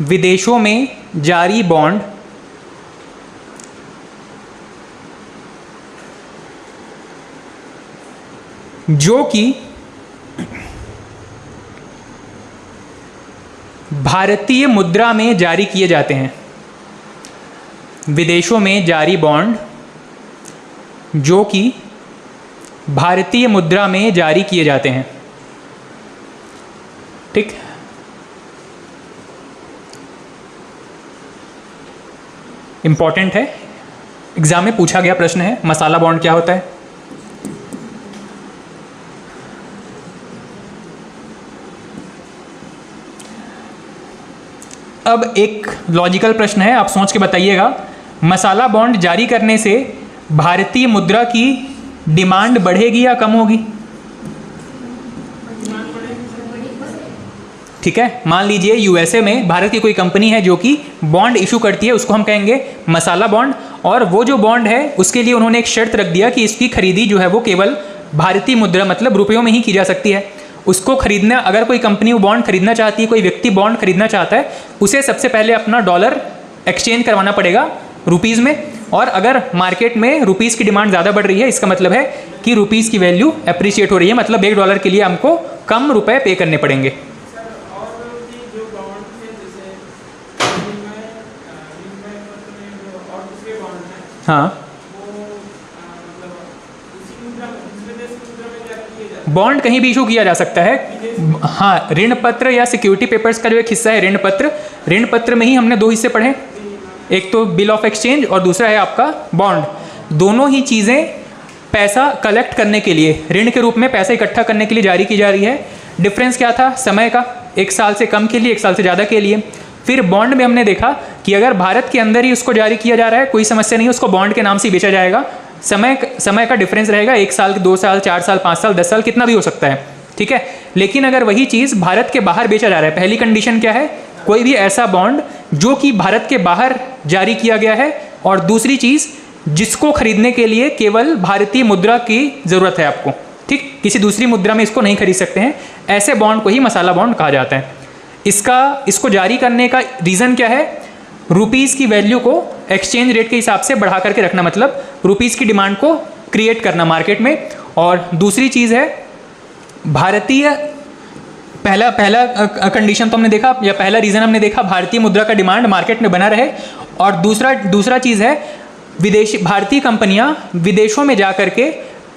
विदेशों में जारी बॉन्ड जो कि भारतीय मुद्रा में जारी किए जाते हैं। विदेशों में जारी बॉन्ड जो कि भारतीय मुद्रा में जारी किए जाते हैं। ठीक, इंपॉर्टेंट है, एग्जाम में पूछा गया प्रश्न है मसाला बॉन्ड क्या होता है। अब एक लॉजिकल प्रश्न है, आप सोच के बताइएगा, मसाला बॉन्ड जारी करने से भारतीय मुद्रा की डिमांड बढ़ेगी या कम होगी? ठीक है, मान लीजिए यूएसए में भारत की कोई कंपनी है जो कि बॉन्ड इशू करती है, उसको हम कहेंगे मसाला बॉन्ड। और वो जो बॉन्ड है उसके लिए उन्होंने एक शर्त रख दिया कि इसकी खरीदी जो है वो केवल भारतीय मुद्रा मतलब रुपयों में ही की जा सकती है। उसको खरीदना, अगर कोई कंपनी वो बॉन्ड खरीदना चाहती है, कोई व्यक्ति बॉन्ड खरीदना चाहता है, उसे सबसे पहले अपना डॉलर एक्सचेंज करवाना पड़ेगा रुपीज़ में। और अगर मार्केट में रुपीज़ की डिमांड ज़्यादा बढ़ रही है, इसका मतलब है कि रुपीज़ की वैल्यू अप्रिशिएट हो रही है, मतलब $1 के लिए हमको कम रुपए पे करने पड़ेंगे। हाँ, बॉन्ड कहीं भी इशू किया जा सकता है। हाँ, ऋण पत्र या सिक्योरिटी पेपर्स का जो एक हिस्सा है ऋण पत्र, ऋण पत्र में ही हमने 2 हिस्से पढ़े, एक तो बिल ऑफ एक्सचेंज और दूसरा है आपका बॉन्ड। दोनों ही चीज़ें पैसा कलेक्ट करने के लिए, ऋण के रूप में पैसा इकट्ठा करने के लिए जारी की जा रही है। डिफरेंस क्या था? समय का, 1 साल से कम के लिए, 1 साल से ज़्यादा के लिए। फिर बॉन्ड में हमने देखा कि अगर भारत के अंदर ही उसको जारी किया जा रहा है, कोई समस्या नहीं, उसको बॉन्ड के नाम से बेचा जाएगा। समय का डिफरेंस रहेगा, 1 साल, 2 साल, 4 साल, 5 साल, 10 साल, कितना भी हो सकता है। ठीक है, लेकिन अगर वही चीज़ भारत के बाहर बेचा जा रहा है, पहली कंडीशन क्या है? कोई भी ऐसा बॉन्ड जो कि भारत के बाहर जारी किया गया है, और दूसरी चीज़ जिसको खरीदने के लिए केवल भारतीय मुद्रा की ज़रूरत है आपको। ठीक, किसी दूसरी मुद्रा में इसको नहीं खरीद सकते हैं, ऐसे बॉन्ड को ही मसाला बॉन्ड कहा जाता है। इसको जारी करने का रीज़न क्या है? रुपीज़ की वैल्यू को एक्सचेंज रेट के हिसाब से बढ़ा करके रखना, मतलब रुपीज़ की डिमांड को क्रिएट करना मार्केट में। और दूसरी चीज़ है भारतीय, पहला कंडीशन तो हमने देखा, या पहला रीज़न हमने देखा, भारतीय मुद्रा का डिमांड मार्केट में बना रहे। और दूसरा चीज़ है भारतीय कंपनियां विदेशों में जा करके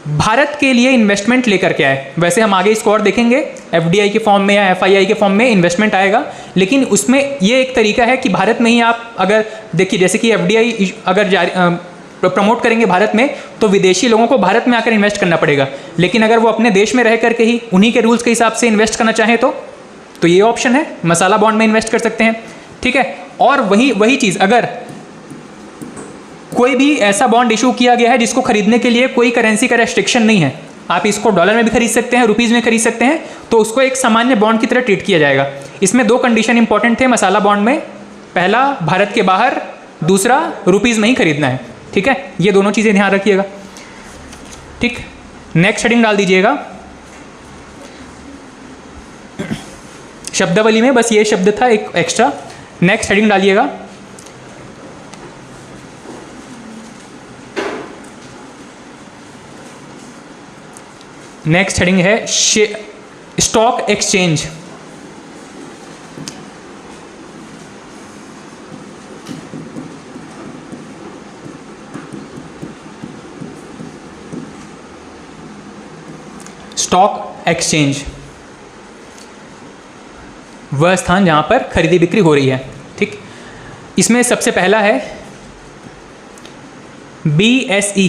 भारत के लिए इन्वेस्टमेंट लेकर के आए। वैसे हम आगे इसको और देखेंगे, एफडीआई के फॉर्म में या एफआईआई के फॉर्म में इन्वेस्टमेंट आएगा, लेकिन उसमें ये एक तरीका है कि भारत में ही आप अगर देखिए, जैसे कि एफडीआई अगर प्रमोट करेंगे भारत में, तो विदेशी लोगों को भारत में आकर इन्वेस्ट करना पड़ेगा। लेकिन अगर वो अपने देश में रह करके ही उन्हीं के रूल्स के हिसाब से इन्वेस्ट करना चाहें तो ये ऑप्शन है, मसाला बॉन्ड में इन्वेस्ट कर सकते हैं, ठीक है। और वही चीज़, अगर कोई भी ऐसा बॉन्ड इशू किया गया है जिसको खरीदने के लिए कोई करेंसी का रेस्ट्रिक्शन नहीं है, आप इसको डॉलर में भी खरीद सकते हैं, रुपीज़ में खरीद सकते हैं, तो उसको एक सामान्य बॉन्ड की तरह ट्रीट किया जाएगा। इसमें 2 कंडीशन इंपॉर्टेंट थे मसाला बॉन्ड में, पहला भारत के बाहर, दूसरा रुपीज़ में ही खरीदना है, ठीक है। ये दोनों चीज़ें ध्यान रखिएगा, ठीक। नेक्स्ट हेडिंग डाल दीजिएगा। शब्दावली में बस ये शब्द था एक एक्स्ट्रा। नेक्स्ट हेडिंग डालिएगा। नेक्स्ट हेडिंग है स्टॉक एक्सचेंज। स्टॉक एक्सचेंज वह स्थान जहां पर खरीदी बिक्री हो रही है, ठीक। इसमें सबसे पहला है BSE।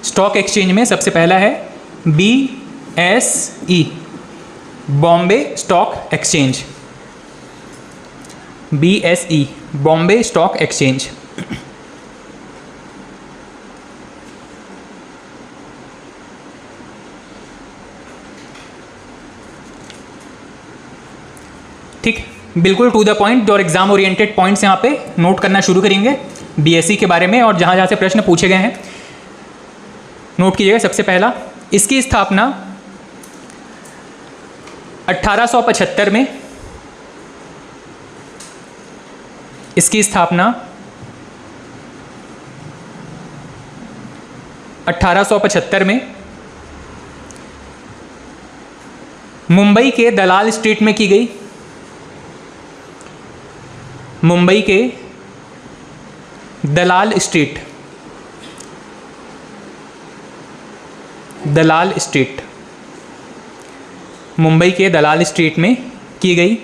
स्टॉक एक्सचेंज में सबसे पहला है BSE, Bombay stock exchange. BSE, Bombay stock exchange. ठीक, बिल्कुल टू द पॉइंट और एग्जाम ओरिएंटेड पॉइंट्स यहाँ पे नोट करना शुरू करेंगे BSE के बारे में, और जहाँ जहाँ से प्रश्न पूछे गए हैं नोट कीजिएगा। सबसे पहला, इसकी स्थापना 1875 में, इसकी स्थापना 1875 में मुंबई के दलाल स्ट्रीट में की गई। मुंबई के दलाल स्ट्रीट, दलाल स्ट्रीट, मुंबई के दलाल स्ट्रीट में की गई।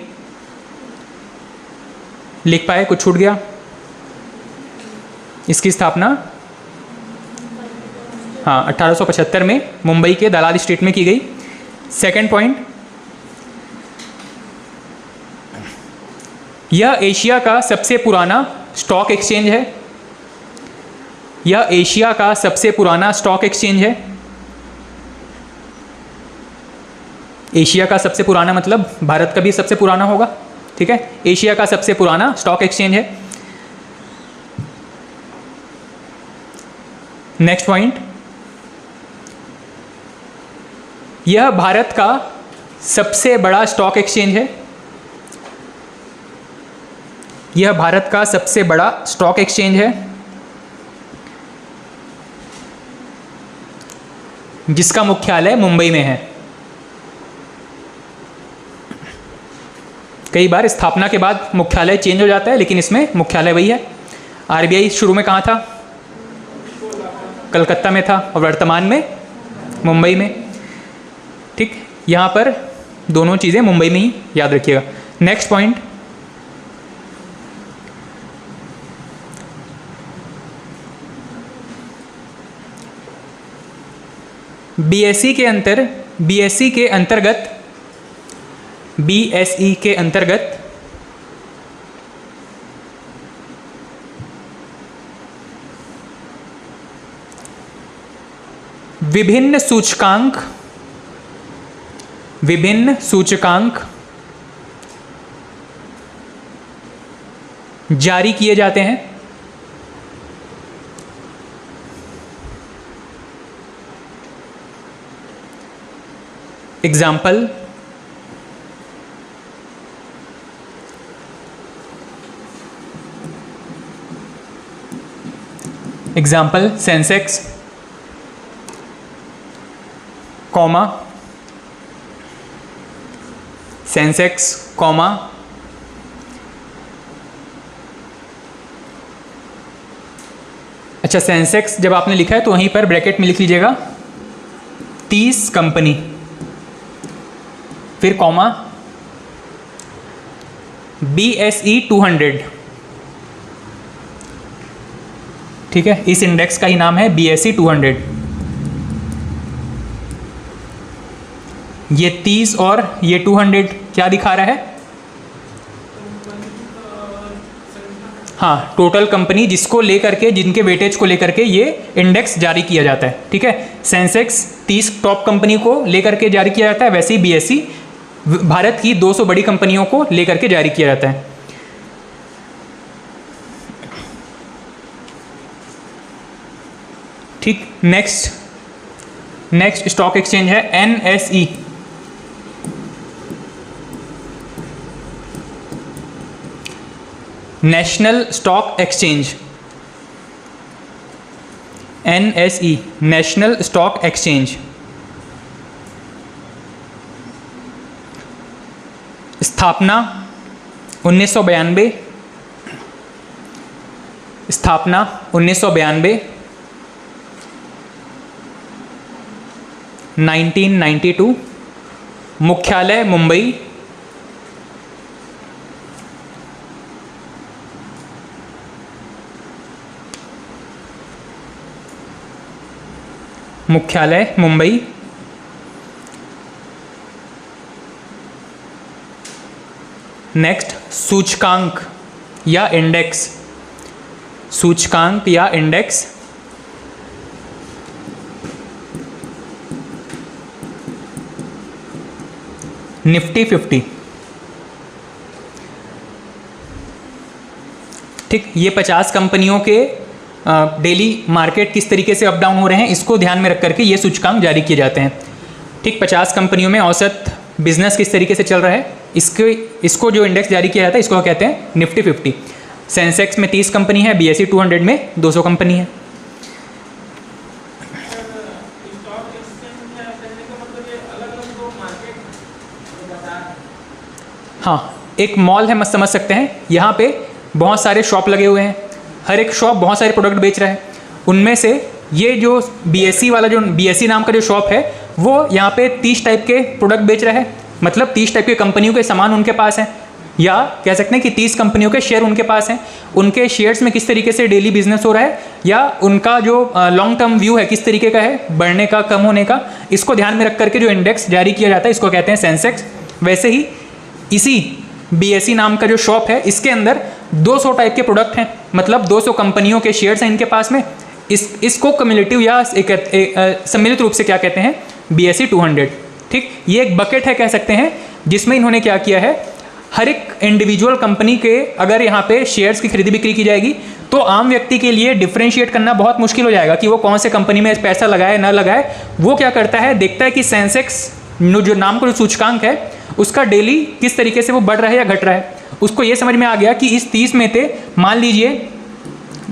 लिख पाए? कुछ छूट गया? इसकी स्थापना हाँ 1875 में मुंबई के दलाल स्ट्रीट में की गई। सेकंड पॉइंट, यह एशिया का सबसे पुराना स्टॉक एक्सचेंज है। यह एशिया का सबसे पुराना स्टॉक एक्सचेंज है। एशिया का सबसे पुराना मतलब भारत का भी सबसे पुराना होगा, ठीक है। एशिया का सबसे पुराना स्टॉक एक्सचेंज है। नेक्स्ट पॉइंट, यह भारत का सबसे बड़ा स्टॉक एक्सचेंज है। यह भारत का सबसे बड़ा स्टॉक एक्सचेंज है जिसका मुख्यालय मुंबई में है। कई बार स्थापना के बाद मुख्यालय चेंज हो जाता है, लेकिन इसमें मुख्यालय वही है। RBI शुरू में कहाँ था? कलकत्ता में था, और वर्तमान में मुंबई में, ठीक। यहाँ पर दोनों चीज़ें मुंबई में ही, याद रखिएगा। नेक्स्ट पॉइंट, BSE के अंतर्गत विभिन्न सूचकांक जारी किए जाते हैं। Example, Sensex, comma, Sensex, comma, अच्छा सेंसेक्स जब आपने लिखा है तो वहीं पर ब्रैकेट में लिख लीजिएगा 30 कंपनी, फिर कॉमा, BSE 200, ठीक है, इस इंडेक्स का ही नाम है BSE 200। ये 30 और ये 200 क्या दिखा रहा है? हाँ, टोटल कंपनी जिसको लेकर के, जिनके वेटेज को लेकर के ये इंडेक्स जारी किया जाता है। ठीक है, सेंसेक्स 30 टॉप कंपनी को लेकर के जारी किया जाता है, वैसे ही BSE भारत की 200 बड़ी कंपनियों को लेकर के जारी किया जाता है। ठीक, नेक्स्ट स्टॉक एक्सचेंज है NSE। National stock exchange, NSE national stock exchange. स्थापना 1992, स्थापना 1992, 1992, मुख्यालय मुंबई, मुख्यालय मुंबई। नेक्स्ट सूचकांक या इंडेक्स, सूचकांक या इंडेक्स। निफ्टी 50। ठीक, ये 50 कंपनियों के डेली मार्केट किस तरीके से अप डाउन हो रहे हैं इसको ध्यान में रख करके ये सूचकांक जारी किए जाते हैं। ठीक, 50 कंपनियों में औसत बिजनेस किस तरीके से चल रहा है इसको जो इंडेक्स जारी किया जाता है इसको कहते हैं निफ्टी 50। सेंसेक्स में 30 कंपनी है, BSE 200 में 200 कंपनी है। हाँ, एक मॉल है, मत समझ सकते हैं। यहाँ पे बहुत सारे शॉप लगे हुए हैं, हर एक शॉप बहुत सारे प्रोडक्ट बेच रहा है। उनमें से ये जो BSE वाला, जो BSE नाम का जो शॉप है, वो यहाँ पे 30 टाइप के प्रोडक्ट बेच रहा है। मतलब 30 टाइप के कंपनियों के सामान उनके पास हैं, या कह सकते हैं कि 30 कंपनियों के शेयर उनके पास हैं। उनके शेयर्स में किस तरीके से डेली बिजनेस हो रहा है, या उनका जो लॉन्ग टर्म व्यू है किस तरीके का है, बढ़ने का, कम होने का, इसको ध्यान में रख करके जो इंडेक्स जारी किया जाता है इसको कहते हैं सेंसेक्स। वैसे ही इसी BSE नाम का जो शॉप है इसके अंदर 200 टाइप के प्रोडक्ट हैं, मतलब 200 कंपनियों के शेयर्स हैं इनके पास में। इसको कम्युलेटिव या सम्मिलित रूप से क्या कहते हैं, BSE 200। ठीक, ये एक बकेट है कह सकते हैं, जिसमें इन्होंने क्या किया है, हर एक इंडिविजुअल कंपनी के अगर यहाँ पे शेयर्स की खरीदी बिक्री की जाएगी तो आम व्यक्ति के लिए डिफ्रेंशिएट करना बहुत मुश्किल हो जाएगा कि वो कौन से कंपनी में पैसा लगाए ना लगाए। वो क्या करता है, देखता है कि सेंसेक्स जो नाम का जो सूचकांक है उसका डेली किस तरीके से वो बढ़ रहा है या घट रहा है। उसको ये समझ में आ गया कि इस 30 में से मान लीजिए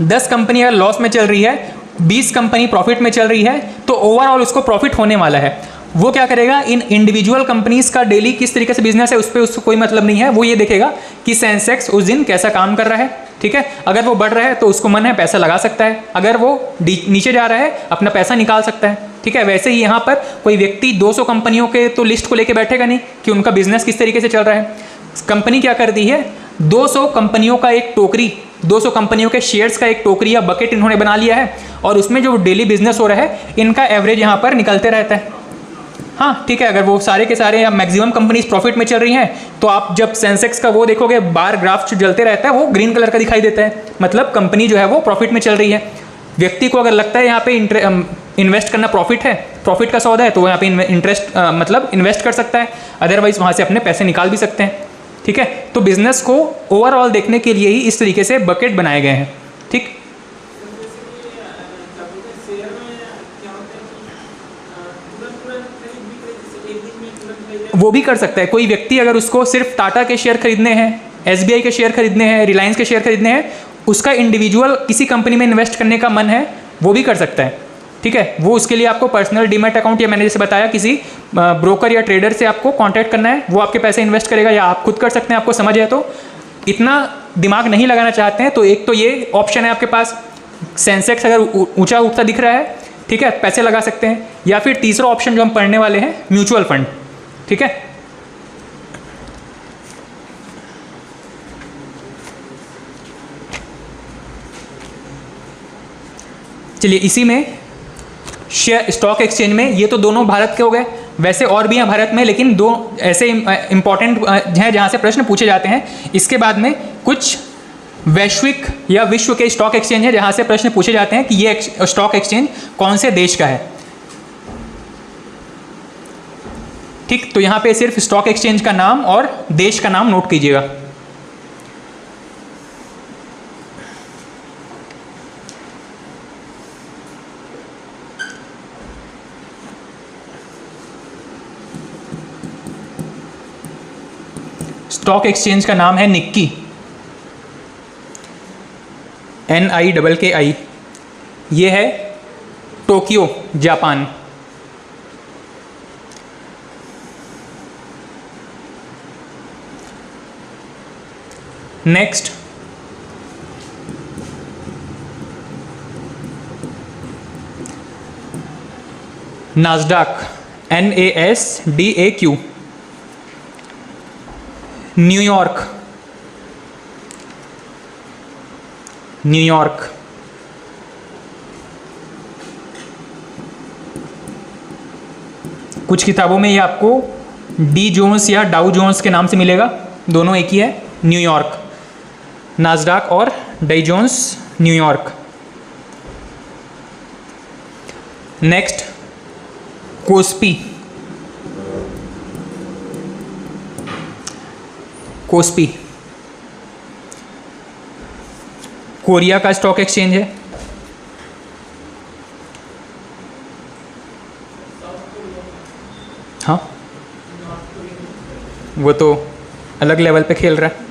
10 कंपनी अगर लॉस में चल रही है, 20 कंपनी प्रॉफिट में चल रही है, तो ओवरऑल उसको प्रॉफिट होने वाला है। वो क्या करेगा, इन इंडिविजुअल कंपनीज का डेली किस तरीके से बिजनेस है उस पर उसको कोई मतलब नहीं है। वो ये देखेगा कि सेंसेक्स उस दिन कैसा काम कर रहा है। ठीक है, अगर वो बढ़ रहा है तो उसको मन है पैसा लगा सकता है, अगर वो नीचे जा रहा है अपना पैसा निकाल सकता है। ठीक है, वैसे ही यहाँ पर कोई व्यक्ति 200 कंपनियों के तो लिस्ट को लेके बैठेगा नहीं कि उनका बिजनेस किस तरीके से चल रहा है। कंपनी क्या करती है, 200 कंपनियों का एक टोकरी, 200 कंपनियों के शेयर्स का एक टोकरी या बकेट इन्होंने बना लिया है, और उसमें जो डेली बिजनेस हो रहा है इनका एवरेज यहाँ पर निकलते रहता है। हाँ ठीक है, अगर वो सारे के सारे या मैक्सिमम कंपनीज प्रॉफिट में चल रही हैं तो आप जब सेंसेक्स का वो देखोगे बार ग्राफ जो जलते रहता है वो ग्रीन कलर का दिखाई देता है, मतलब कंपनी जो है वो प्रॉफिट में चल रही है। व्यक्ति को अगर लगता है यहाँ पे इन्वेस्ट करना प्रॉफिट है, प्रॉफिट का सौदा है, तो वो यहाँ पे मतलब इन्वेस्ट कर सकता है, अदरवाइज वहाँ से अपने पैसे निकाल भी सकते हैं। ठीक है, तो बिजनेस को ओवरऑल देखने के लिए ही इस तरीके से बकेट बनाए गए हैं। ठीक, वो भी कर सकता है। कोई व्यक्ति अगर उसको सिर्फ टाटा के शेयर खरीदने हैं, SBI के शेयर खरीदने हैं, रिलायंस के शेयर खरीदने हैं, उसका इंडिविजुअल किसी कंपनी में इन्वेस्ट करने का मन है, वो भी कर सकता है। ठीक है, वो उसके लिए आपको पर्सनल डीमैट अकाउंट या मैंने जैसे बताया किसी ब्रोकर या ट्रेडर से आपको कांटेक्ट करना है, वो आपके पैसे इन्वेस्ट करेगा, या आप खुद कर सकते हैं, आपको समझ है तो। इतना दिमाग नहीं लगाना चाहते हैं तो एक तो ये ऑप्शन है आपके पास, सेंसेक्स अगर ऊंचा उठता दिख रहा है, ठीक है, पैसे लगा सकते हैं। या फिर तीसरा ऑप्शन जो हम पढ़ने वाले हैं, म्यूचुअल फंड। ठीक है, चलिए इसी में शेयर स्टॉक एक्सचेंज में, ये तो दोनों भारत के हो गए, वैसे और भी हैं भारत में, लेकिन दो ऐसे इंपॉर्टेंट हैं जहाँ से प्रश्न पूछे जाते हैं। इसके बाद में कुछ वैश्विक या विश्व के स्टॉक एक्सचेंज है जहाँ से प्रश्न पूछे जाते हैं कि ये स्टॉक एक्सचेंज कौन से देश का है। ठीक, तो यहाँ पे सिर्फ स्टॉक एक्सचेंज का नाम और देश का नाम नोट कीजिएगा। स्टॉक एक्सचेंज का नाम है निक्की, NIKKI। ये है Tokyo, Japan. Next नास्डाक, NASDAQ, New York, New York. कुछ किताबों में ये आपको डी जोन्स या डाउ जोन्स के नाम से मिलेगा, दोनों एक ही है, न्यूयॉर्क। नास्डाक और Dow Jones, New York. Next KOSPI, KOSPI Korea का स्टॉक एक्सचेंज है। हाँ, वो तो अलग लेवल पे खेल रहा है।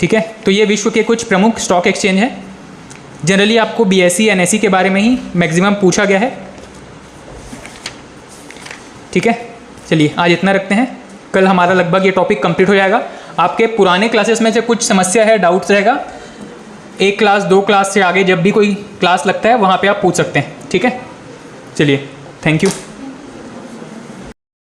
ठीक है, तो ये विश्व के कुछ प्रमुख स्टॉक एक्सचेंज हैं। जनरली आपको BSE NSE के बारे में ही मैक्सिमम पूछा गया है। ठीक है, चलिए आज इतना रखते हैं। कल हमारा लगभग ये टॉपिक कंप्लीट हो जाएगा। आपके पुराने क्लासेस में से कुछ समस्या है, डाउट्स रहेगा, 1 क्लास 2 क्लास से आगे जब भी कोई क्लास लगता है वहाँ पे आप पूछ सकते हैं। ठीक है, चलिए, थैंक यू।